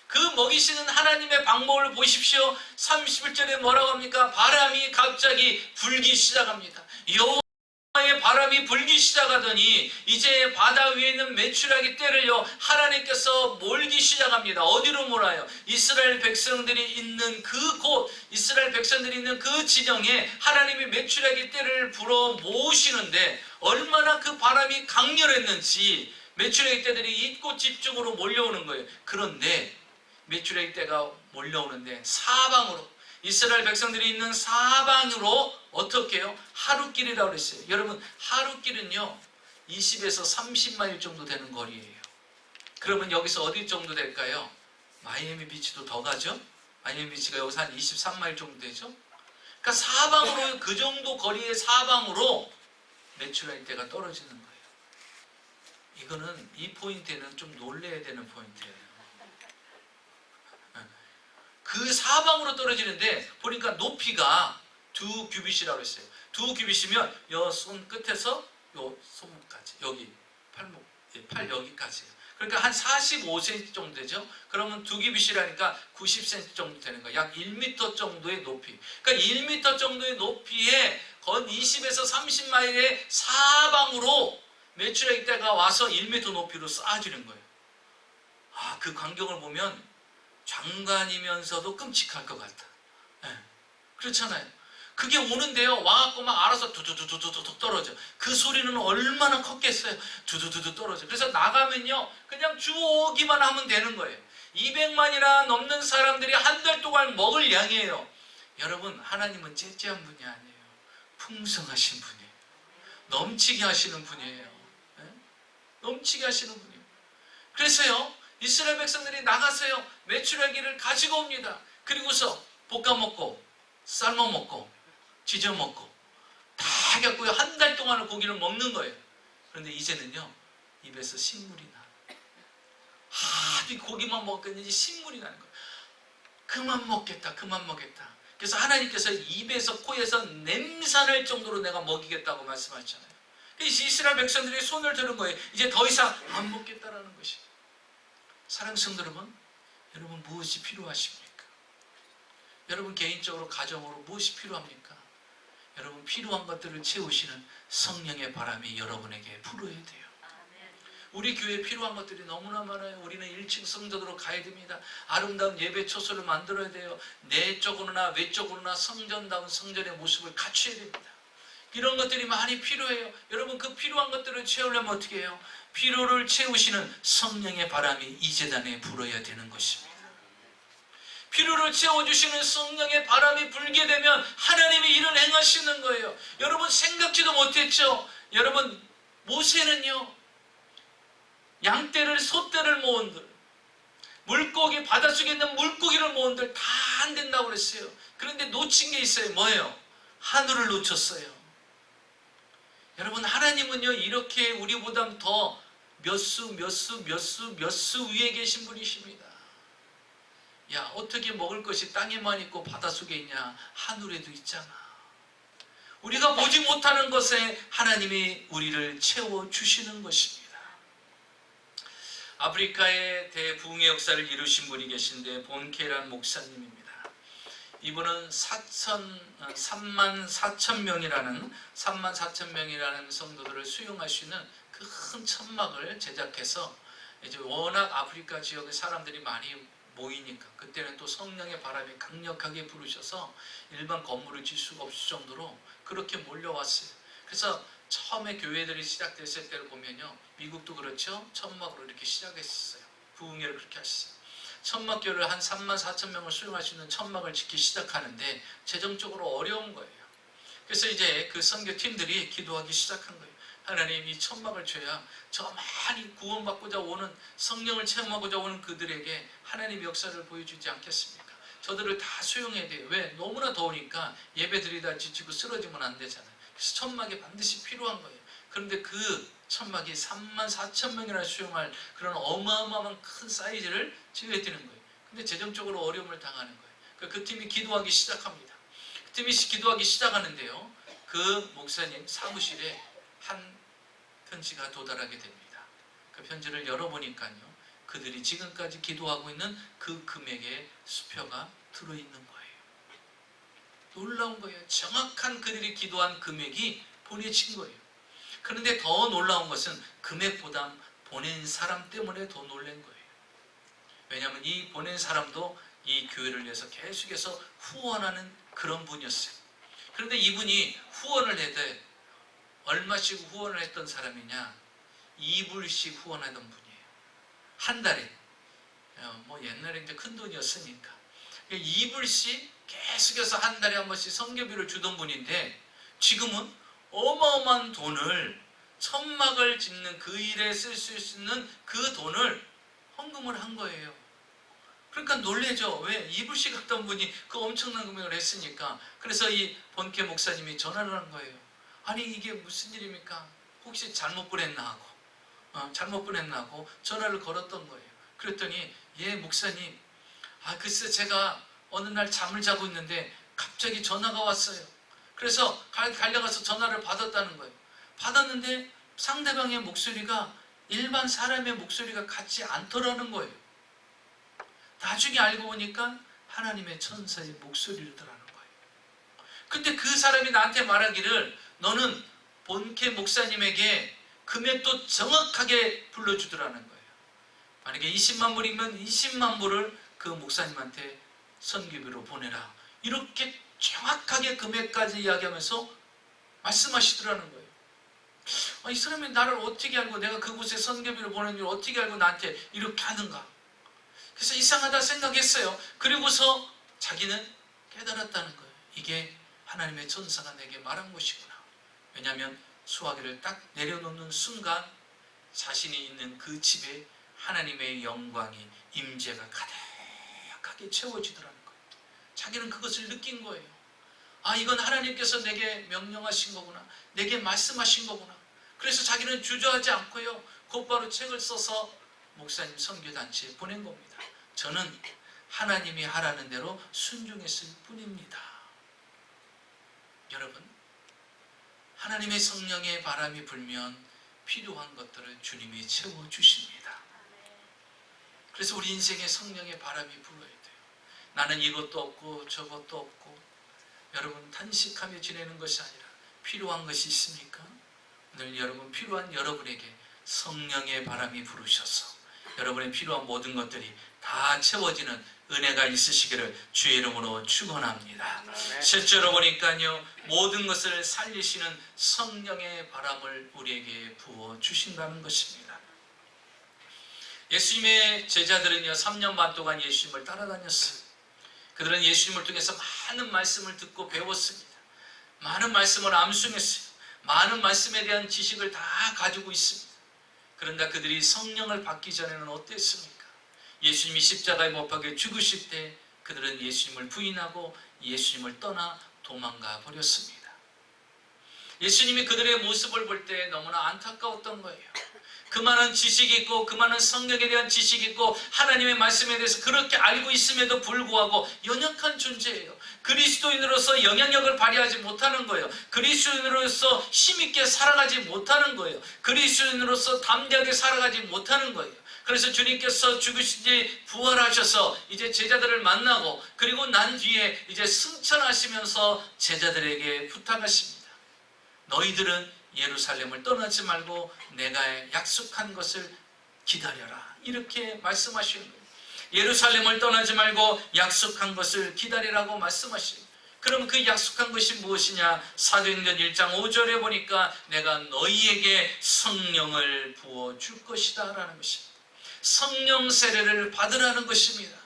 그 먹이시는 하나님의 방법을 보십시오. 31절에 뭐라고 합니까? 바람이 갑자기 불기 시작합니다. 여호와의 바람이 불기 시작하더니 이제 바다 위에 있는 메추라기 떼를요, 하나님께서 몰기 시작합니다. 어디로 몰아요? 이스라엘 백성들이 있는 그곳, 이스라엘 백성들이 있는 그 진영에 하나님이 메추라기 떼를 불어 모으시는데 얼마나 그 바람이 강렬했는지 메추라기 떼들이 있고 집중으로 몰려오는 거예요. 그런데 메추라기 떼가 몰려오는데 사방으로, 이스라엘 백성들이 있는 사방으로 어떻게 해요? 하루길이라고 그랬어요. 여러분, 하루길은요 20에서 30마일 정도 되는 거리예요. 그러면 여기서 어디 정도 될까요? 마이애미 비치도 더 가죠? 마이애미 비치가 여기서 한 23마일 정도 되죠? 그러니까 사방으로, 그 정도 거리의 사방으로 메추라기 떼가 떨어지는 거예요. 이거는, 이 포인트에는 좀 놀래야 되는 포인트예요. 그 사방으로 떨어지는데 보니까 높이가 2규빗이라고 했어요. 2규빗이면 요 손 끝에서 요 손목까지, 여기 팔 여기까지예요. 그러니까 한 45cm 정도 되죠. 그러면 2규빗이라니까 90cm 정도 되는 거예요. 약 1m 정도의 높이. 그러니까 1m 정도의 높이에 건 20에서 30마일의 사방으로 메추라기 떼가 와서 1m 높이로 쌓아지는 거예요. 아, 그 광경을 보면 장관이면서도 끔찍할 것 같다. 네. 그렇잖아요. 그게 오는데요, 와갖고 막 알아서 두두두두두둑 떨어져. 그 소리는 얼마나 컸겠어요. 두두두두 떨어져. 그래서 나가면요, 그냥 주워오기만 하면 되는 거예요. 200만이나 넘는 사람들이 한 달 동안 먹을 양이에요. 여러분, 하나님은 째째한 분이 아니에요. 풍성하신 분이에요. 넘치게 하시는 분이에요. 네? 넘치게 하시는 분이에요. 그래서요, 이스라엘 백성들이 나가서요, 메추라기를 가지고 옵니다. 그리고서 볶아 먹고, 삶아 먹고, 지져 먹고, 다 해갖고요, 한 달 동안을 고기를 먹는 거예요. 그런데 이제는요, 입에서 신물이 나. 하도 고기만 먹었는지 신물이 나는 거예요. 그만 먹겠다, 그만 먹겠다. 그래서 하나님께서 입에서 코에서 냄새날 정도로 내가 먹이겠다고 말씀하셨잖아요. 이스라엘 백성들이 손을 드는 거예요. 이제 더 이상 안 먹겠다라는 것이. 사랑하는 성도 여러분 무엇이 필요하십니까? 여러분 개인적으로 가정으로 무엇이 필요합니까? 여러분 필요한 것들을 채우시는 성령의 바람이 여러분에게 불어야 돼요. 우리 교회에 필요한 것들이 너무나 많아요. 우리는 1층 성전으로 가야 됩니다. 아름다운 예배 초소를 만들어야 돼요. 내적으로나 외적으로나 성전다운 성전의 모습을 갖춰야 됩니다. 이런 것들이 많이 필요해요. 여러분 그 필요한 것들을 채우려면 어떻게 해요? 필요를 채우시는 성령의 바람이 이 제단에 불어야 되는 것입니다. 필요를 채워주시는 성령의 바람이 불게 되면 하나님이 일을 행하시는 거예요. 여러분 생각지도 못했죠? 여러분 모세는요, 양떼를 소떼를 모은들, 물고기 바닷속에 있는 물고기를 모은들 다 안 된다고 그랬어요. 그런데 놓친 게 있어요. 뭐예요? 하늘을 놓쳤어요. 여러분 하나님은요 이렇게 우리보다 더 몇 수 위에 계신 분이십니다. 야, 어떻게 먹을 것이 땅에만 있고 바닷속에 있냐? 하늘에도 있잖아. 우리가 보지 못하는 것에 하나님이 우리를 채워주시는 것입니다. 아프리카의 대부흥의 역사를 이루신 분이 계신데 본케란 목사님입니다. 이분은 3만 4천 명이라는 성도들을 수용할 수 있는 그 큰 천막을 제작해서, 이제 워낙 아프리카 지역의 사람들이 많이 모이니까 그때는 또 성령의 바람이 강력하게 부르셔서 일반 건물을 질 수가 없을 정도로 그렇게 몰려왔어요. 그래서 처음에 교회들이 시작됐을 때를 보면요, 미국도 그렇죠, 천막으로 이렇게 시작했어요. 부흥회를 그렇게 하셨어요. 천막교회를 한 3만 4천 명을 수용할 수 있는 천막을 짓기 시작하는데 재정적으로 어려운 거예요. 그래서 이제 그 선교팀들이 기도하기 시작한 거예요. 하나님, 이 천막을 줘야 저 많이 구원받고자 오는, 성령을 체험하고자 오는 그들에게 하나님의 역사를 보여주지 않겠습니까? 저들을 다 수용해야 돼요. 왜? 너무나 더우니까 예배드리다 지치고 쓰러지면 안 되잖아요. 그래서 천막이 반드시 필요한 거예요. 그런데 그 천막이 3만 4천 명이나 수용할 그런 어마어마한 큰 사이즈를 지어야 되는 거예요. 근데 재정적으로 어려움을 당하는 거예요. 그 팀이 기도하기 시작합니다. 그 팀이 기도하기 시작하는데요, 그 목사님 사무실에 한 편지가 도달하게 됩니다. 그 편지를 열어보니까요, 그들이 지금까지 기도하고 있는 그 금액의 수표가 들어있는 거예요. 놀라운 거예요. 정확한 그들이 기도한 금액이 보내진 거예요. 그런데 더 놀라운 것은 금액보다 보낸 사람 때문에 더 놀란 거예요. 왜냐하면 이 보낸 사람도 이 교회를 위해서 계속해서 후원하는 그런 분이었어요. 그런데 이분이 후원을 해도 얼마씩 후원을 했던 사람이냐? 2불씩 후원하던 분이에요. 한 달에. 뭐 옛날에 이제 큰 돈이었으니까. 2불씩 계속해서 한 달에 한 번씩 선교비를 주던 분인데, 지금은 어마어마한 돈을, 천막을 짓는 그 일에 쓸 수 있는 그 돈을 헌금을 한 거예요. 그러니까 놀래죠. 왜? 2불씩 했던 분이 그 엄청난 금액을 했으니까. 그래서 이 본케 목사님이 전화를 한 거예요. 아니 이게 무슨 일입니까? 혹시 잘못 보냈나 하고 전화를 걸었던 거예요. 그랬더니, 예 목사님, 글쎄 제가 어느 날 잠을 자고 있는데 갑자기 전화가 왔어요. 그래서 달려가서 전화를 받았다는 거예요. 받았는데 상대방의 목소리가 일반 사람의 목소리가 같지 않더라는 거예요. 나중에 알고 보니까 하나님의 천사의 목소리더라는 거예요. 근데 그 사람이 나한테 말하기를, 너는 본케 목사님에게 금액도 정확하게 불러주더라는 거예요. 만약에 20만 불이면 20만 불을 그 목사님한테 선교비로 보내라. 이렇게 정확하게 금액까지 이야기하면서 말씀하시더라는 거예요. 이 사람이 나를 어떻게 알고, 내가 그곳에 선교비를 보내는 줄 어떻게 알고 나한테 이렇게 하는가? 그래서 이상하다 생각했어요. 그리고서 자기는 깨달았다는 거예요. 이게 하나님의 천사가 내게 말한 것이구나. 왜냐하면 수화기를 딱 내려놓는 순간 자신이 있는 그 집에 하나님의 영광이, 임재가 가득하게 채워지더라는 거예요. 자기는 그것을 느낀 거예요. 아, 이건 하나님께서 내게 명령하신 거구나. 내게 말씀하신 거구나. 그래서 자기는 주저하지 않고요, 곧바로 책을 써서 목사님 선교단체에 보낸 겁니다. 저는 하나님이 하라는 대로 순종했을 뿐입니다. 여러분, 하나님의 성령의 바람이 불면 필요한 것들을 주님이 채워주십니다. 그래서 우리 인생에 성령의 바람이 불어야 돼요. 나는 이것도 없고 저것도 없고, 여러분 탄식하며 지내는 것이 아니라 필요한 것이 있습니까? 오늘 여러분, 필요한 여러분에게 성령의 바람이 부르셔서 여러분의 필요한 모든 것들이 다 채워지는 은혜가 있으시기를 주의 이름으로 축원합니다. 실제로 보니까요, 모든 것을 살리시는 성령의 바람을 우리에게 부어 주신다는 것입니다. 예수님의 제자들은요, 3년 반 동안 예수님을 따라다녔어요. 그들은 예수님을 통해서 많은 말씀을 듣고 배웠습니다. 많은 말씀을 암송했어요. 많은 말씀에 대한 지식을 다 가지고 있습니다. 그런데 그들이 성령을 받기 전에는 어땠습니까? 예수님이 십자가에 못 박혀 죽으실 때 그들은 예수님을 부인하고 예수님을 떠나 도망가 버렸습니다. 예수님이 그들의 모습을 볼 때 너무나 안타까웠던 거예요. 그 많은 지식이 있고, 그 많은 성령에 대한 지식이 있고, 하나님의 말씀에 대해서 그렇게 알고 있음에도 불구하고 연약한 존재예요. 그리스도인으로서 영향력을 발휘하지 못하는 거예요. 그리스도인으로서 힘있게 살아가지 못하는 거예요. 그리스도인으로서 담대하게 살아가지 못하는 거예요. 그래서 주님께서 죽으신 지 부활하셔서 이제 제자들을 만나고, 그리고 난 뒤에 이제 승천하시면서 제자들에게 부탁하십니다. 너희들은 예루살렘을 떠나지 말고 내가 약속한 것을 기다려라. 이렇게 말씀하시는 거예요. 예루살렘을 떠나지 말고 약속한 것을 기다리라고 말씀하시는 거예요. 그럼 그 약속한 것이 무엇이냐? 사도행전 1장 5절에 보니까 내가 너희에게 성령을 부어줄 것이다 라는 것입니다. 성령 세례를 받으라는 것입니다.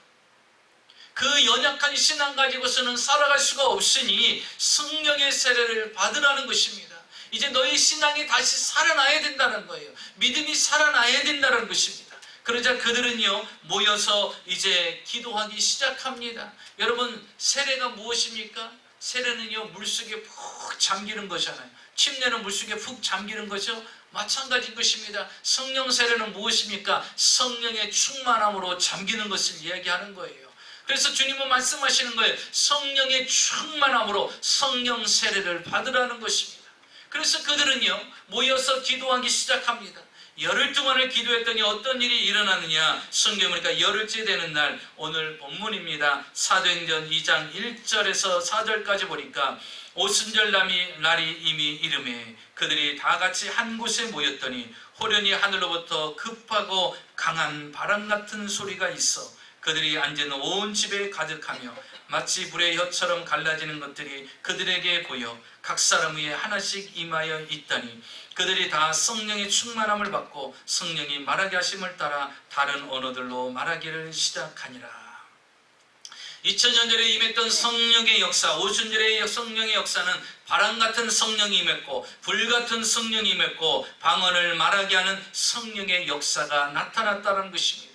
그 연약한 신앙 가지고서는 살아갈 수가 없으니 성령의 세례를 받으라는 것입니다. 이제 너희 신앙이 다시 살아나야 된다는 거예요. 믿음이 살아나야 된다는 것입니다. 그러자 그들은요, 모여서 이제 기도하기 시작합니다. 여러분, 세례가 무엇입니까? 세례는요, 물속에 푹 잠기는 거잖아요. 침례는 물속에 푹 잠기는 거죠. 마찬가지인 것입니다. 성령 세례는 무엇입니까? 성령의 충만함으로 잠기는 것을 이야기하는 거예요. 그래서 주님은 말씀하시는 거예요. 성령의 충만함으로 성령 세례를 받으라는 것입니다. 그래서 그들은요, 모여서 기도하기 시작합니다. 열흘 동안을 기도했더니 어떤 일이 일어나느냐? 성경에 보니까 열흘째 되는 날, 오늘 본문입니다. 사도행전 2장 1절에서 4절까지 보니까 오순절 날이 이미 이르매 그들이 다 같이 한 곳에 모였더니 호련히 하늘로부터 급하고 강한 바람 같은 소리가 있어 그들이 앉은 온 집에 가득하며 마치 불의 혀처럼 갈라지는 것들이 그들에게 보여 각 사람 위에 하나씩 임하여 있다니 그들이 다 성령의 충만함을 받고 성령이 말하게 하심을 따라 다른 언어들로 말하기를 시작하니라. 2000년 전에 임했던 성령의 역사, 오순절의 성령의 역사는 바람 같은 성령이 임했고 불 같은 성령이 임했고 방언을 말하게 하는 성령의 역사가 나타났다는 것입니다.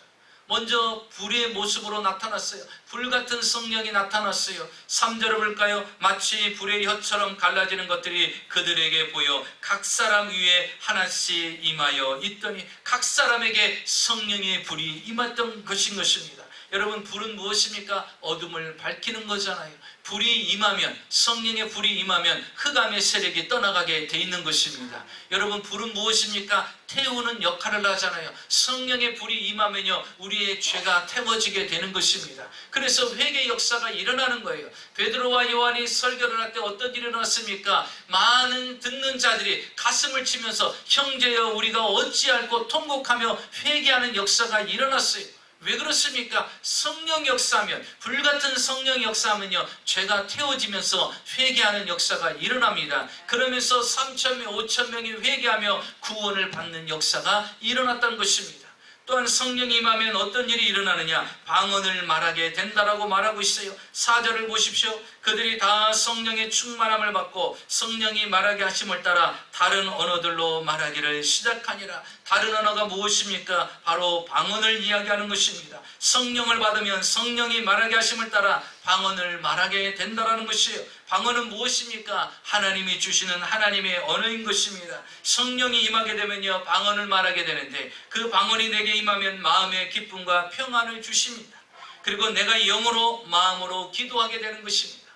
먼저 불의 모습으로 나타났어요. 불 같은 성령이 나타났어요. 3절을 볼까요? 마치 불의 혀처럼 갈라지는 것들이 그들에게 보여 각 사람 위에 하나씩 임하여 있더니 각 사람에게 성령의 불이 임했던 것인 것입니다. 여러분, 불은 무엇입니까? 어둠을 밝히는 거잖아요. 불이 임하면, 성령의 불이 임하면 흑암의 세력이 떠나가게 돼 있는 것입니다. 여러분, 불은 무엇입니까? 태우는 역할을 하잖아요. 성령의 불이 임하면요, 우리의 죄가 태워지게 되는 것입니다. 그래서 회개 역사가 일어나는 거예요. 베드로와 요한이 설교를 할 때 어떤 일이 일어났습니까? 많은 듣는 자들이 가슴을 치면서 형제여 우리가 어찌할꼬 통곡하며 회개하는 역사가 일어났어요. 왜 그렇습니까? 성령 역사하면, 불같은 성령 역사하면요, 죄가 태워지면서 회개하는 역사가 일어납니다. 그러면서 3,000명, 5,000명이 회개하며 구원을 받는 역사가 일어났다는 것입니다. 또한 성령이 임하면 어떤 일이 일어나느냐? 방언을 말하게 된다라고 말하고 있어요. 4절을 보십시오. 그들이 다 성령의 충만함을 받고 성령이 말하게 하심을 따라 다른 언어들로 말하기를 시작하니라. 다른 언어가 무엇입니까? 바로 방언을 이야기하는 것입니다. 성령을 받으면 성령이 말하게 하심을 따라 방언을 말하게 된다라는 것이에요. 방언은 무엇입니까? 하나님이 주시는 하나님의 언어인 것입니다. 성령이 임하게 되면요, 방언을 말하게 되는데 그 방언이 내게 임하면 마음의 기쁨과 평안을 주십니다. 그리고 내가 영으로 마음으로 기도하게 되는 것입니다.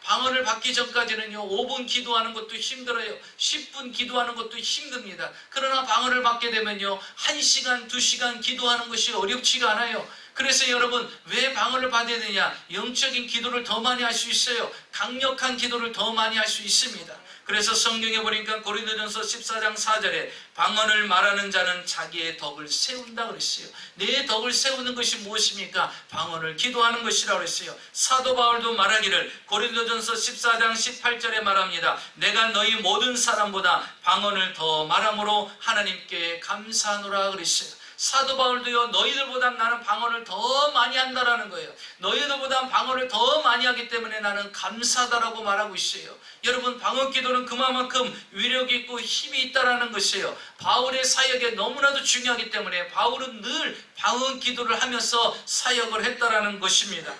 방언을 받기 전까지는요, 5분 기도하는 것도 힘들어요. 10분 기도하는 것도 힘듭니다. 그러나 방언을 받게 되면요, 1시간, 2시간 기도하는 것이 어렵지가 않아요. 그래서 여러분, 왜 방언을 받아야 되냐? 영적인 기도를 더 많이 할 수 있어요. 강력한 기도를 더 많이 할 수 있습니다. 그래서 성경에 보니까 고린도전서 14장 4절에 방언을 말하는 자는 자기의 덕을 세운다 그랬어요. 내 덕을 세우는 것이 무엇입니까? 방언을 기도하는 것이라고 그랬어요. 사도 바울도 말하기를 고린도전서 14장 18절에 말합니다. 내가 너희 모든 사람보다 방언을 더 말함으로 하나님께 감사하노라 그랬어요. 사도 바울도요, 너희들보다 나는 방언을 더 많이 한다라는 거예요. 너희들보다 방언을 더 많이 하기 때문에 나는 감사하다라고 말하고 있어요. 여러분, 방언 기도는 그만큼 위력이 있고 힘이 있다라는 것이에요. 바울의 사역에 너무나도 중요하기 때문에 바울은 늘 방언 기도를 하면서 사역을 했다라는 것입니다.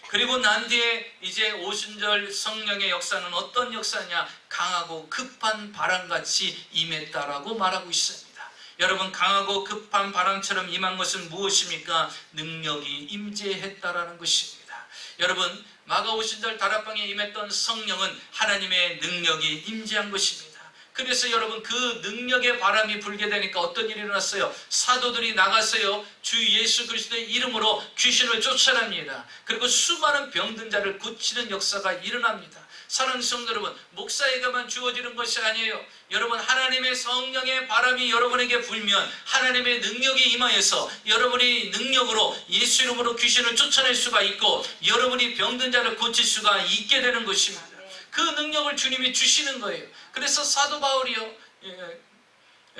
그리고 난 뒤에 이제 오순절 성령의 역사는 어떤 역사냐? 강하고 급한 바람같이 임했다라고 말하고 있습니다. 여러분, 강하고 급한 바람처럼 임한 것은 무엇입니까? 능력이 임재했다라는 것입니다. 여러분, 마가오순절 다락방에 임했던 성령은 하나님의 능력이 임재한 것입니다. 그래서 여러분, 그 능력의 바람이 불게 되니까 어떤 일이 일어났어요? 사도들이 나갔어요. 주 예수 그리스도의 이름으로 귀신을 쫓아냅니다. 그리고 수많은 병든 자를 고치는 역사가 일어납니다. 사랑하는 성도 여러분, 목사에게만 주어지는 것이 아니에요. 여러분, 하나님의 성령의 바람이 여러분에게 불면 하나님의 능력이 임하여서 여러분이 능력으로 예수 이름으로 귀신을 쫓아낼 수가 있고 여러분이 병든 자를 고칠 수가 있게 되는 것입니다. 그 능력을 주님이 주시는 거예요. 그래서 사도 바울이요,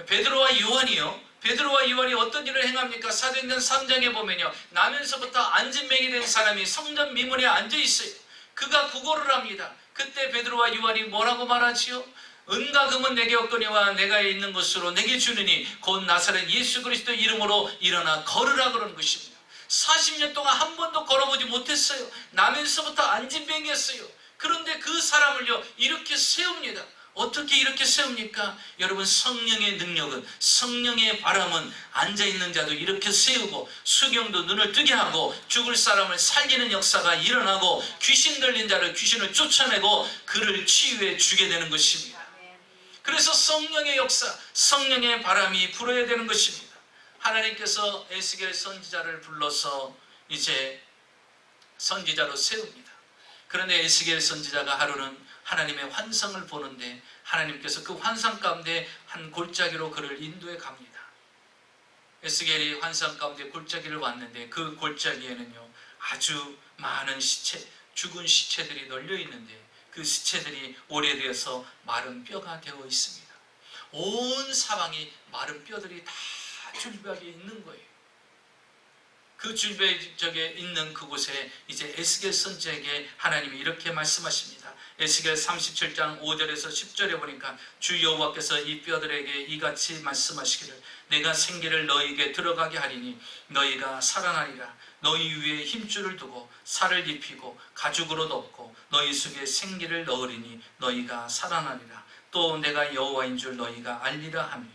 베드로와 요한이 어떤 일을 행합니까? 사도행전 3장에 보면요, 나면서부터 안진뱅이 된 사람이 성전 미문에 앉아 있어요. 그가 구걸을 합니다. 그때 베드로와 요한이 뭐라고 말하지요? 은과 금은 내게 없거니와 내가 있는 것으로 내게 주느니 곧 나사렛 예수 그리스도 이름으로 일어나 걸으라 그러는 것입니다. 40년 동안 한 번도 걸어보지 못했어요. 나면서부터 안진뱅이였어요. 그런데 그 사람을요, 이렇게 세웁니다. 어떻게 이렇게 세웁니까? 여러분, 성령의 능력은, 성령의 바람은 앉아있는 자도 이렇게 세우고 수경도 눈을 뜨게 하고 죽을 사람을 살리는 역사가 일어나고 귀신 들린 자를 귀신을 쫓아내고 그를 치유해 주게 되는 것입니다. 그래서 성령의 역사, 성령의 바람이 불어야 되는 것입니다. 하나님께서 에스겔 선지자를 불러서 이제 선지자로 세웁니다. 그런데 에스겔 선지자가 하루는 하나님의 환상을 보는데 하나님께서 그 환상 가운데 한 골짜기로 그를 인도해 갑니다. 에스겔이 환상 가운데 골짜기를 왔는데 그 골짜기에는요, 아주 많은 시체, 죽은 시체들이 널려 있는데 그 시체들이 오래되어서 마른 뼈가 되어 있습니다. 온 사방이 마른 뼈들이 다 줄벽에 있는 거예요. 그 줄벽에 있는 그곳에 이제 에스겔 선지자에게 하나님이 이렇게 말씀하십니다. 에스겔 37장 5절에서 10절에 보니까 주 여호와께서 이 뼈들에게 이같이 말씀하시기를 내가 생기를 너희에게 들어가게 하리니 너희가 살아나리라. 너희 위에 힘줄을 두고 살을 입히고 가죽으로 덮고 너희 속에 생기를 넣으리니 너희가 살아나리라. 또 내가 여호와인 줄 너희가 알리라 하며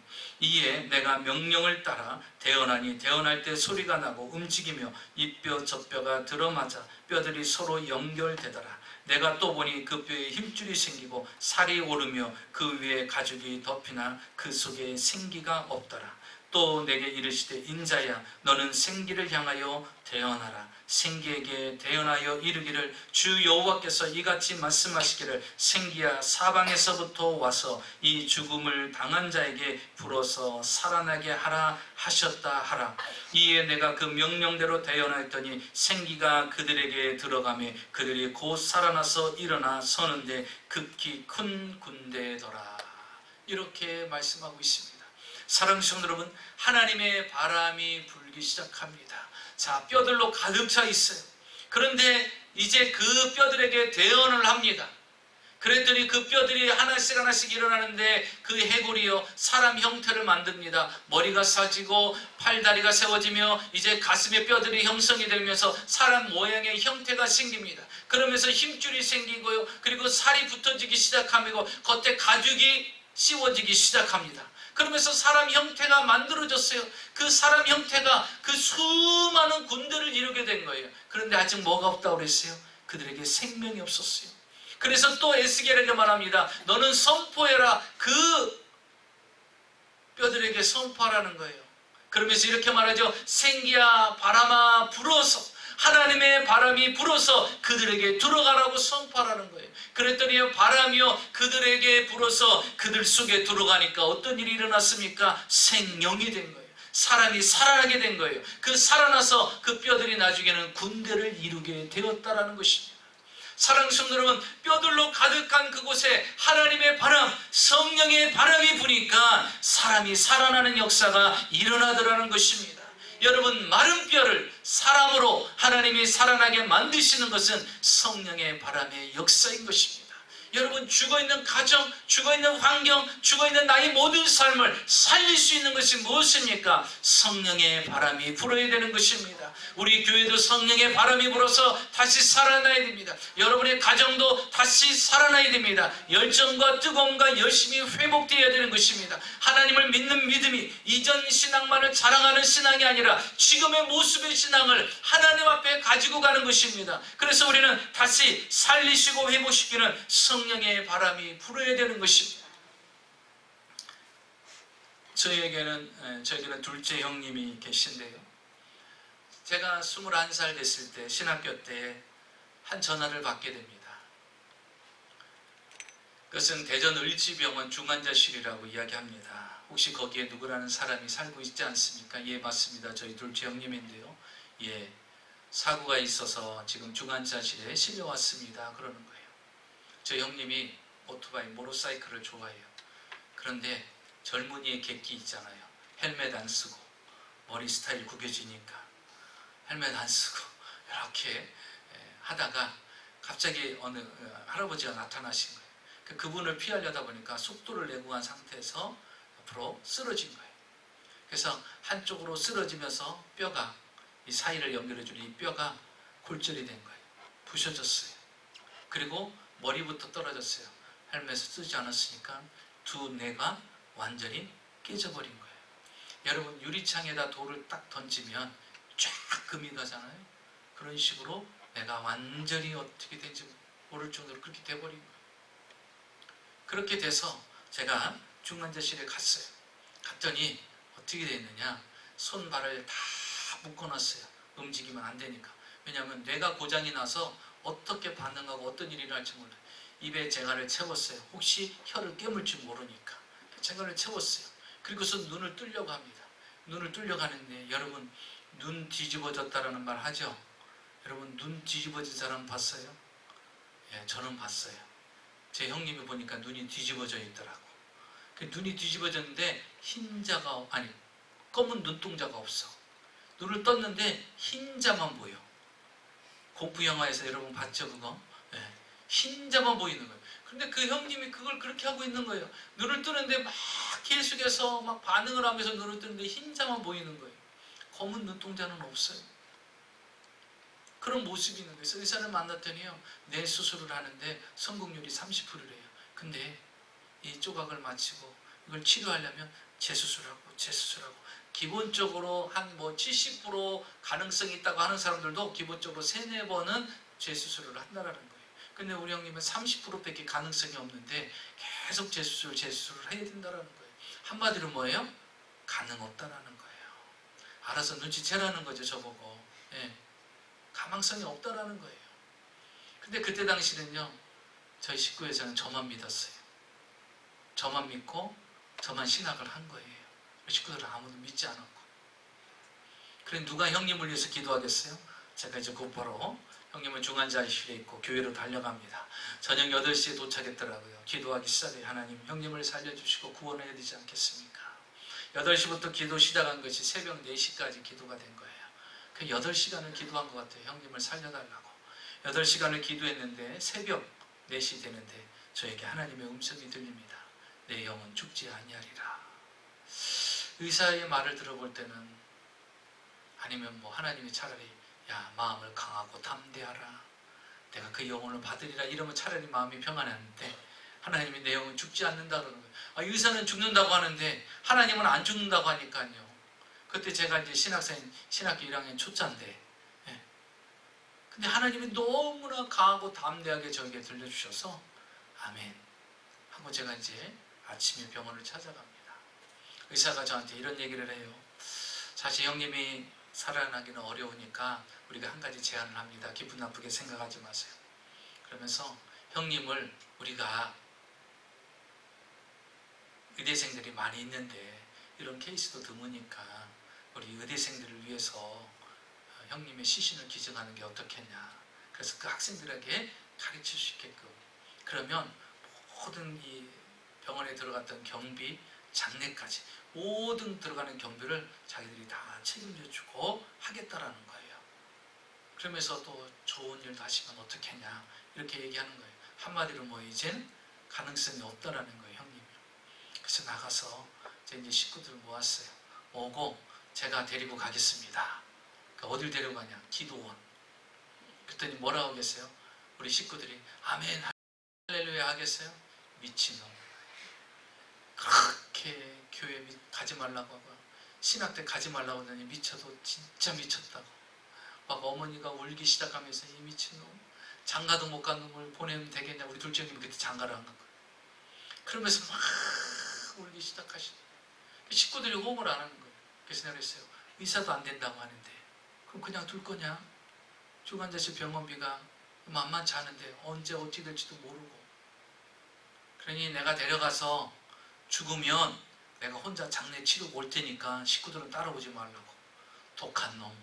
이에 내가 명령을 따라 대언하니 대언할 때 소리가 나고 움직이며 이 뼈 저 뼈가 들어맞아 뼈들이 서로 연결되더라. 내가 또 보니 그 뼈에 힘줄이 생기고 살이 오르며 그 위에 가죽이 덮이나 그 속에 생기가 없더라. 또 내게 이르시되 인자야 너는 생기를 향하여 대언하라. 생기에게 대언하여 이르기를 주 여호와께서 이같이 말씀하시기를 생기야 사방에서부터 와서 이 죽음을 당한 자에게 불어서 살아나게 하라 하셨다 하라. 이에 내가 그 명령대로 대언하였더니 생기가 그들에게 들어가며 그들이 곧 살아나서 일어나 서는데 극히 큰 군대더라. 이렇게 말씀하고 있습니다. 사랑하는 성도 여러분, 하나님의 바람이 불기 시작합니다. 자, 뼈들로 가득 차 있어요. 그런데 이제 그 뼈들에게 대언을 합니다. 그랬더니 그 뼈들이 하나씩 하나씩 일어나는데 그 해골이요 사람 형태를 만듭니다. 머리가 사지고 팔다리가 세워지며 이제 가슴에 뼈들이 형성이 되면서 사람 모양의 형태가 생깁니다. 그러면서 힘줄이 생기고요. 그리고 살이 붙어지기 시작하고 겉에 가죽이 씌워지기 시작합니다. 그러면서 사람 형태가 만들어졌어요. 그 사람 형태가 그 수많은 군대를 이루게 된 거예요. 그런데 아직 뭐가 없다고 그랬어요? 그들에게 생명이 없었어요. 그래서 또 에스겔에게 말합니다. 너는 선포해라. 그 뼈들에게 선포하라는 거예요. 그러면서 이렇게 말하죠. 생기야 바람아 불어서, 하나님의 바람이 불어서 그들에게 들어가라고 선포하라는 거예요. 그랬더니 바람이요 그들에게 불어서 그들 속에 들어가니까 어떤 일이 일어났습니까? 생명이 된 거예요. 사람이 살아나게 된 거예요. 그 살아나서 그 뼈들이 나중에는 군대를 이루게 되었다라는 것입니다. 사랑하는 성도 여러분, 뼈들로 가득한 그곳에 하나님의 바람, 성령의 바람이 부니까 사람이 살아나는 역사가 일어나더라는 것입니다. 여러분, 마른 뼈를 사람으로 하나님이 살아나게 만드시는 것은 성령의 바람의 역사인 것입니다. 여러분, 죽어있는 가정, 죽어있는 환경, 죽어있는 나의 모든 삶을 살릴 수 있는 것이 무엇입니까? 성령의 바람이 불어야 되는 것입니다. 우리 교회도 성령의 바람이 불어서 다시 살아나야 됩니다. 여러분의 가정도 다시 살아나야 됩니다. 열정과 뜨거움과 열심히 회복되어야 되는 것입니다. 하나님을 믿는 믿음이 이전 신앙만을 자랑하는 신앙이 아니라 지금의 모습의 신앙을 하나님 앞에 가지고 가는 것입니다. 그래서 우리는 다시 살리시고 회복시키는 성령의 바람이 불어야 되는 것입니다. 저에게는 둘째 형님이 계신데요. 제가 21살 됐을 때 신학교 때 한 전화를 받게 됩니다. 그것은 대전 을지병원 중환자실이라고 이야기합니다. 혹시 거기에 누구라는 사람이 살고 있지 않습니까? 예, 맞습니다. 저희 둘째 형님인데요. 예, 사고가 있어서 지금 중환자실에 실려왔습니다. 그러는 거예요. 저 형님이 오토바이, 모tor사이클을 좋아해요. 그런데 젊은이의 객기 있잖아요. 헬멧 안 쓰고 머리 스타일 구겨지니까 헬멧 안 쓰고 이렇게 하다가 갑자기 어느 할아버지가 나타나신 거예요. 그분을 피하려다 보니까 속도를 내고 간 상태에서 앞으로 쓰러진 거예요. 그래서 한쪽으로 쓰러지면서 뼈가 이 사이를 연결해주는 이 뼈가 골절이 된 거예요. 부셔졌어요. 그리고 머리부터 떨어졌어요. 헬멧을 쓰지 않았으니까 두 뇌가 완전히 깨져버린 거예요. 여러분, 유리창에다 돌을 딱 던지면 쫙 금이 가잖아요. 그런 식으로 내가 완전히 어떻게 된지 모를 정도로 그렇게 돼버린 거예요. 그렇게 돼서 제가 중환자실에 갔어요. 갔더니 어떻게 됐느냐, 손발을 다 묶어놨어요. 움직이면 안 되니까. 왜냐하면 뇌가 고장이 나서 어떻게 반응하고 어떤 일이 일어날지 몰라요. 입에 쟁알을 채웠어요. 혹시 혀를 깨물지 모르니까 쟁알을 채웠어요. 그리고서 눈을 뜨려고 합니다. 눈을 뜨려고 하는데, 여러분, 눈 뒤집어졌다라는 말 하죠? 여러분, 눈 뒤집어진 사람 봤어요? 예, 저는 봤어요. 제 형님이 보니까 눈이 뒤집어져 있더라고. 눈이 뒤집어졌는데 흰자가, 아니, 검은 눈동자가 없어. 눈을 떴는데 흰자만 보여. 공포 영화에서 여러분 봤죠, 그거? 예, 흰자만 보이는 거예요. 근데 그 형님이 그걸 그렇게 하고 있는 거예요. 눈을 뜨는데 막 계속해서 막 반응을 하면서 눈을 뜨는데 흰자만 보이는 거예요. 검은 눈동자는 없어요. 그런 모습이 있는 거예요. 의사를 만났더니요, 뇌 수술을 하는데 성공률이 30%래요. 근데 이 조각을 마치고 이걸 치료하려면 재수술하고 기본적으로 한 70% 가능성이 있다고 하는 사람들도 기본적으로 3-4번은 재수술을 한다는 거예요. 근데 우리 형님은 30%밖에 가능성이 없는데 계속 재수술을 해야 된다는 거예요. 한마디로 뭐예요? 가능 없다라는 거예요. 알아서 눈치채라는 거죠, 저보고. 예. 가망성이 없다라는 거예요. 근데 그때 당시는요, 저희 식구에서는 저만 믿었어요. 저만 믿고 저만 신학을 한 거예요. 식구들은 아무도 믿지 않았고. 그래, 누가 형님을 위해서 기도하겠어요? 제가 이제 곧바로 형님은 중환자실에 있고 교회로 달려갑니다. 저녁 8시에 도착했더라고요. 기도하기 시작해요. 하나님, 형님을 살려주시고 구원해야 되지 않겠습니까? 8시부터 기도 시작한 것이 새벽 4시까지 기도가 된 거예요. 그 8시간을 기도한 것 같아요. 형님을 살려달라고. 8시간을 기도했는데 새벽 4시 되는데 저에게 하나님의 음성이 들립니다. 내 영은 죽지 아니하리라. 의사의 말을 들어볼 때는, 아니면 뭐 하나님이 차라리 야 마음을 강하고 담대하라, 내가 그 영혼을 받으리라 이러면 차라리 마음이 평안했는데, 하나님이 내 영은 죽지 않는다 그러는 거예요. 의사는 죽는다고 하는데 하나님은 안 죽는다고 하니까요. 그때 제가 이제 신학생인 신학교 1학년 초짜인데, 근데 하나님이 너무나 강하고 담대하게 저에게 들려주셔서 아멘 하고 제가 이제 아침에 병원을 찾아갑니다. 의사가 저한테 이런 얘기를 해요. 사실 형님이 살아나기는 어려우니까 우리가 한 가지 제안을 합니다. 기분 나쁘게 생각하지 마세요. 그러면서 형님을, 우리가 의대생들이 많이 있는데 이런 케이스도 드무니까 우리 의대생들을 위해서 형님의 시신을 기증하는 게 어떻겠냐. 그래서 그 학생들에게 가르칠 수 있게끔, 그러면 모든 이 병원에 들어갔던 경비, 장례까지 모든 들어가는 경비를 자기들이 다 책임져 주고 하겠다라는 거예요. 그러면서 또 좋은 일도 하시면 어떻겠냐 이렇게 얘기하는 거예요. 한마디로 뭐 이젠 가능성이 없다라는 거예요, 형님이. 그래서 나가서 이제 식구들 모았어요. 오고 제가 데리고 가겠습니다. 그러니까 어딜 데려가냐? 기도원. 그랬더니 뭐라고 하겠어요? 우리 식구들이 아멘 할렐루야 하겠어요? 미친놈. 그렇게 교회 가지 말라고 하고 신학 때 가지 말라고 하더니 미쳐도 진짜 미쳤다고. 막 어머니가 울기 시작하면서 이 미친놈, 장가도 못 간 놈을 보내면 되겠냐. 우리 둘째님이 그때 장가를 안 간 거예요. 그러면서 막 울기 시작하시고 식구들이 호응을 안 하는 거예요. 그래서 내가 그랬어요. 의사도 안 된다고 하는데 그럼 그냥 둘 거냐? 중환자실 병원비가 만만치 않은데 언제 어찌 될지도 모르고. 그러니 내가 데려가서 죽으면 내가 혼자 장례 치르고 올 테니까 식구들은 따라오지 말라고. 독한 놈,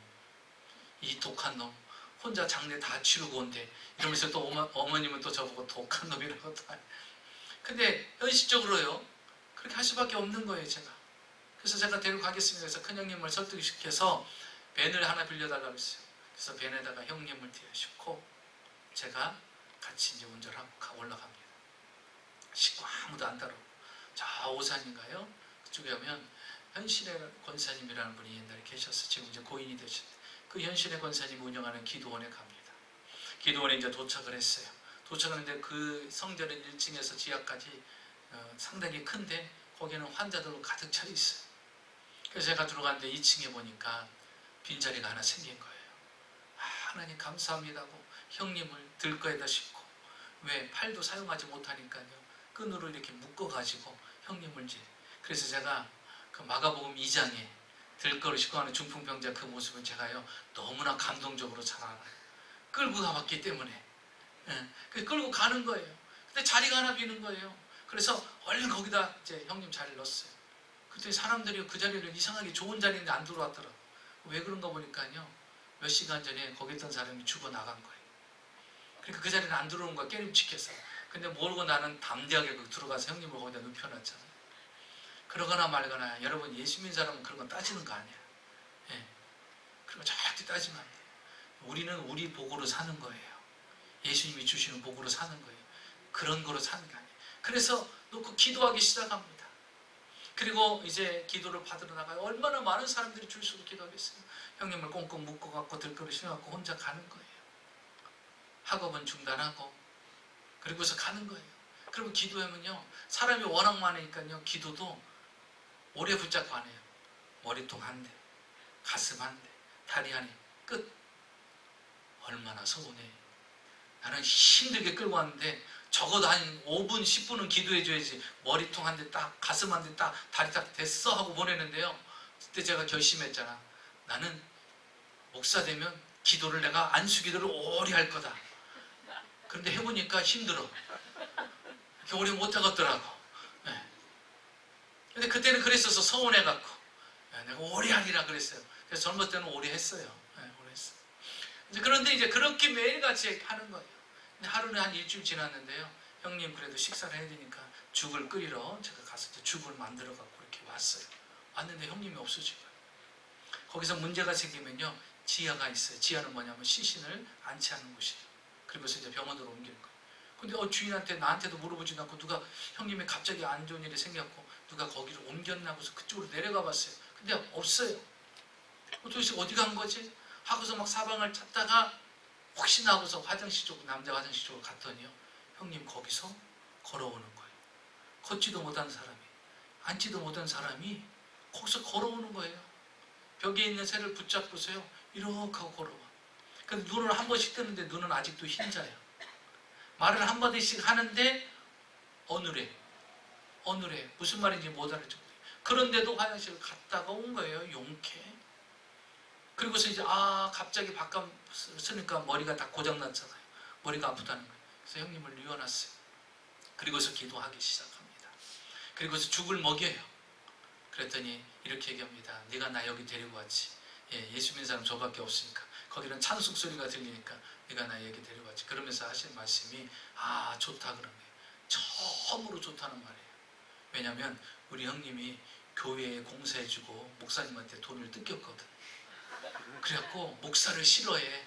이 독한 놈 혼자 장례 다 치르고 온대. 이러면서 또 어머님은 또 저보고 독한 놈이라고 또. 근데 현실적으로요 그렇게 할 수밖에 없는 거예요, 제가. 그래서 제가 데려가겠습니다. 그래서 큰형님을 설득시켜서 밴을 하나 빌려달라고 했어요. 그래서 밴에다가 형님을 싣고 제가 같이 이제 운전하고 올라갑니다. 식구 아무도 안 따라오고. 저 오산인가요? 그쪽에 가면 현신의 권사님이라는 분이 옛날에 계셨어요. 지금 이제 고인이 되셨는데 그 현신의 권사님이 운영하는 기도원에 갑니다. 기도원에 이제 도착을 했어요. 도착하는데 그 성전은 1층에서 지하까지 상당히 큰데 거기는 환자들로 가득 차 있어요. 그래서 제가 들어갔는데 2층에 보니까 빈자리가 하나 생긴 거예요. 하나님 감사합니다고 형님을 들거에다 싣고, 왜 팔도 사용하지 못하니까요 끈으로 이렇게 묶어가지고 형님을 이제. 그래서 제가 그 마가복음 2장에 들거를 싣고 가는 중풍병자 그 모습은 제가요 너무나 감동적으로 잘 알아요. 끌고 가봤기 때문에. 끌고 가는 거예요. 근데 자리가 하나 비는 거예요. 그래서 얼른 거기다 이제 형님 자리를 넣었어요. 그때 사람들이 그 자리를 이상하게 좋은 자리인데 안 들어왔더라고. 왜 그런가 보니까요 몇 시간 전에 거기 있던 사람이 죽어 나간 거예요. 그러니까 그 자리는 안 들어오는 거야, 깨림칙해서. 근데 모르고 나는 담대하게 들어가서 형님을 거기다 눕혀놨잖아요. 그러거나 말거나, 여러분 예수 믿는 사람은 그런 건 따지는 거 아니야. 그런 거 절대 따지면 안 돼요. 우리는 우리 복으로 사는 거예요. 예수님이 주시는 복으로 사는 거예요. 그런 거로 사는 게 아니에요. 그래서 놓고 기도하기 시작합니다. 그리고 이제 기도를 받으러 나가요. 얼마나 많은 사람들이 줄 서고 기도하겠어요. 형님을 꽁꽁 묶어갖고 들거리 신어갖고 혼자 가는 거예요. 학업은 중단하고 그리고서 가는 거예요. 그러면 기도하면요 사람이 워낙 많으니까요 기도도 오래 붙잡고 안 해요. 머리통 한 대, 가슴 한 대, 다리 한 대, 끝. 얼마나 서운해. 나는 힘들게 끌고 왔는데 적어도 한 5분, 10분은 기도해줘야지. 머리통 한 대 딱, 가슴 한 대 딱, 다리 딱 됐어 하고 보내는데요. 그때 제가 결심했잖아. 나는 목사 되면 기도를 내가 안수기도를 오래 할 거다. 그런데 해보니까 힘들어. 이렇게 오래 못하겠더라고. 근데 그때는 그랬어서 서운해갖고 내가 오래 하리라 그랬어요. 그래서 젊을 때는 오래 했어요. 오래 했어요. 그런데 이제 그렇게 매일같이 하는 거예요. 근데 하루는 한 일주일 지났는데요. 형님 그래도 식사를 해야 되니까 죽을 끓이러 제가 가서 이제 죽을 만들어 갖고 이렇게 왔어요. 왔는데 형님이 없어진 거예요. 거기서 문제가 생기면요, 지하가 있어요. 지하는 뭐냐면 시신을 안치하는 곳이에요. 그리고서 이제 병원으로 옮기는 거예요. 근데 주인한테, 나한테도 물어보지도 않고 누가 형님이 갑자기 안 좋은 일이 생겼고 누가 거기를 옮겼나 고서 그쪽으로 내려가 봤어요. 근데 없어요. 도대체 어디 간 거지? 하고서 막 사방을 찾다가 혹시나 하고서 화장실 쪽, 남자 화장실 쪽으로 갔더니요, 형님 거기서 걸어오는 거예요. 걷지도 못한 사람이, 앉지도 못한 사람이 거기서 걸어오는 거예요. 벽에 있는 새를 붙잡고서요, 이렇게 하고 걸어와. 근데 눈을 한 번씩 뜨는데 눈은 아직도 흰자예요. 말을 한 마디씩 하는데 어눌해. 무슨 말인지 못 알아듣고. 그런데도 화장실을 갔다가 온 거예요. 용케. 그리고서 이제 갑자기 바깥 쓰니까 머리가 다 고장났잖아요. 머리가 아프다는 거예요. 그래서 형님을 뉘어놨어요. 그리고서 기도하기 시작합니다. 그리고서 죽을 먹여요. 그랬더니 이렇게 얘기합니다. 네가 나 여기 데리고 왔지. 예수 믿는 사람 저밖에 없으니까. 거기는 찬송 소리가 들리니까 네가 나 여기 데리고 왔지. 그러면서 하신 말씀이 좋다 그런 거예요. 처음으로 좋다는 말이에요. 왜냐하면 우리 형님이 교회에 공사해주고 목사님한테 돈을 뜯겼거든. 그래갖고 목사를 싫어해.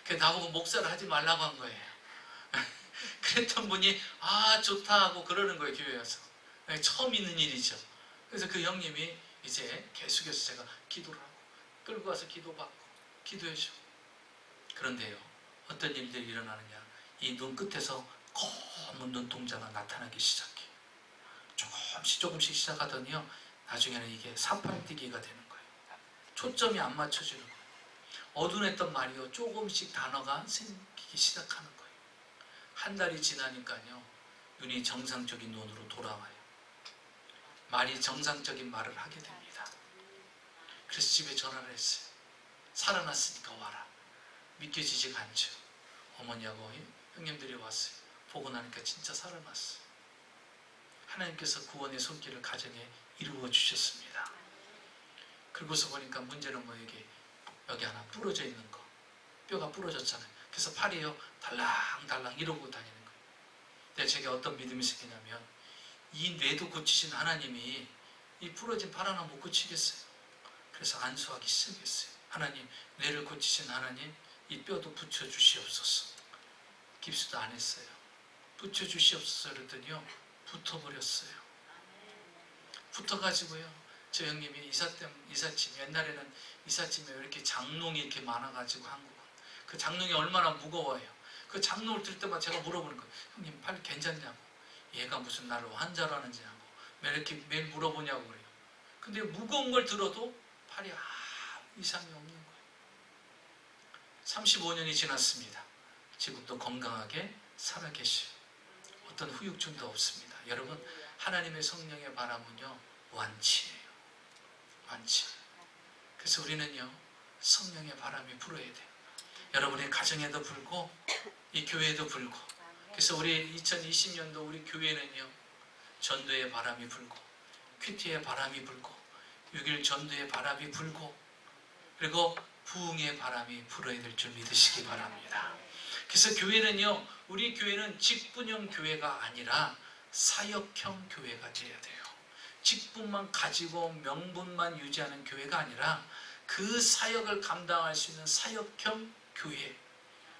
그래서 나보고 목사를 하지 말라고 한 거예요. 그랬던 분이 좋다 하고 그러는 거예요. 교회에 와서. 처음 있는 일이죠. 그래서 그 형님이 이제 계속해서 제가 기도를 하고 끌고 와서 기도받고 기도해줘. 그런데요, 어떤 일들이 일어나느냐, 이 눈끝에서 검은 눈동자가 나타나기 시작해요. 조금씩 시작하더니요, 나중에는 이게 사팔뛰기가 되는 거예요. 초점이 안 맞춰지는 거예요. 어두웠던 말이요, 조금씩 단어가 생기기 시작하는 거예요. 한 달이 지나니까요, 눈이 정상적인 눈으로 돌아와요. 말이 정상적인 말을 하게 됩니다. 그래서 집에 전화를 했어요. 살아났으니까 와라. 믿겨지지가 않죠. 어머니하고 형님들이 왔어요. 보고 나니까 진짜 살아났어요. 하나님께서 구원의 손길을 가정에 이루어 주셨습니다. 그러고서 보니까 문제는 여기 하나 부러져 있는 거. 뼈가 부러졌잖아요. 그래서 팔이요, 달랑달랑 이러고 다니는 거예요. 근데 제가 어떤 믿음이 생기냐면, 이 뇌도 고치신 하나님이 이 부러진 팔 하나 못 고치겠어요. 그래서 안수하기 시작했어요. 하나님, 뇌를 고치신 하나님, 이 뼈도 붙여주시옵소서. 깁스도 안 했어요. 붙여주시옵소서 그랬더니요, 붙어버렸어요. 붙어가지고요, 저 형님이 이삿짐, 옛날에는 이삿짐에 이렇게 장롱이 이렇게 많아가지고 한국은 그 장롱이 얼마나 무거워요. 그 장롱을 들 때마다 제가 물어보는 거예요. 형님 팔 괜찮냐고. 얘가 무슨 나를 환자라는지 하고 매일 물어보냐고 그래요. 근데 무거운 걸 들어도 팔이 이상이 없는 거예요. 35년이 지났습니다. 지금도 건강하게 살아계셔요. 어떤 후유증도 없습니다. 여러분, 하나님의 성령의 바람은요, 완치예요. 완치. 그래서 우리는요, 성령의 바람이 불어야 돼요. 여러분의 가정에도 불고 이 교회에도 불고. 그래서 우리 2020년도 우리 교회는요, 전도의 바람이 불고 큐티의 바람이 불고 6.1 전도의 바람이 불고 그리고 부흥의 바람이 불어야 될 줄 믿으시기 바랍니다. 그래서 교회는요, 우리 교회는 직분형 교회가 아니라 사역형 교회가 되어야 돼요. 직분만 가지고 명분만 유지하는 교회가 아니라 그 사역을 감당할 수 있는 사역형 교회.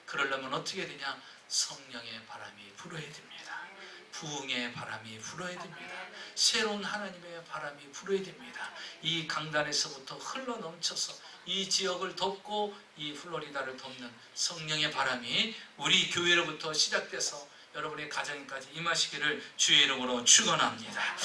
그러려면 어떻게 되냐? 성령의 바람이 불어야 됩니다. 부흥의 바람이 불어야 됩니다. 새로운 하나님의 바람이 불어야 됩니다. 이 강단에서부터 흘러넘쳐서 이 지역을 덮고 이 플로리다를 덮는 성령의 바람이 우리 교회로부터 시작돼서 여러분의 가정까지 임하시기를 주의 이름으로 축원합니다.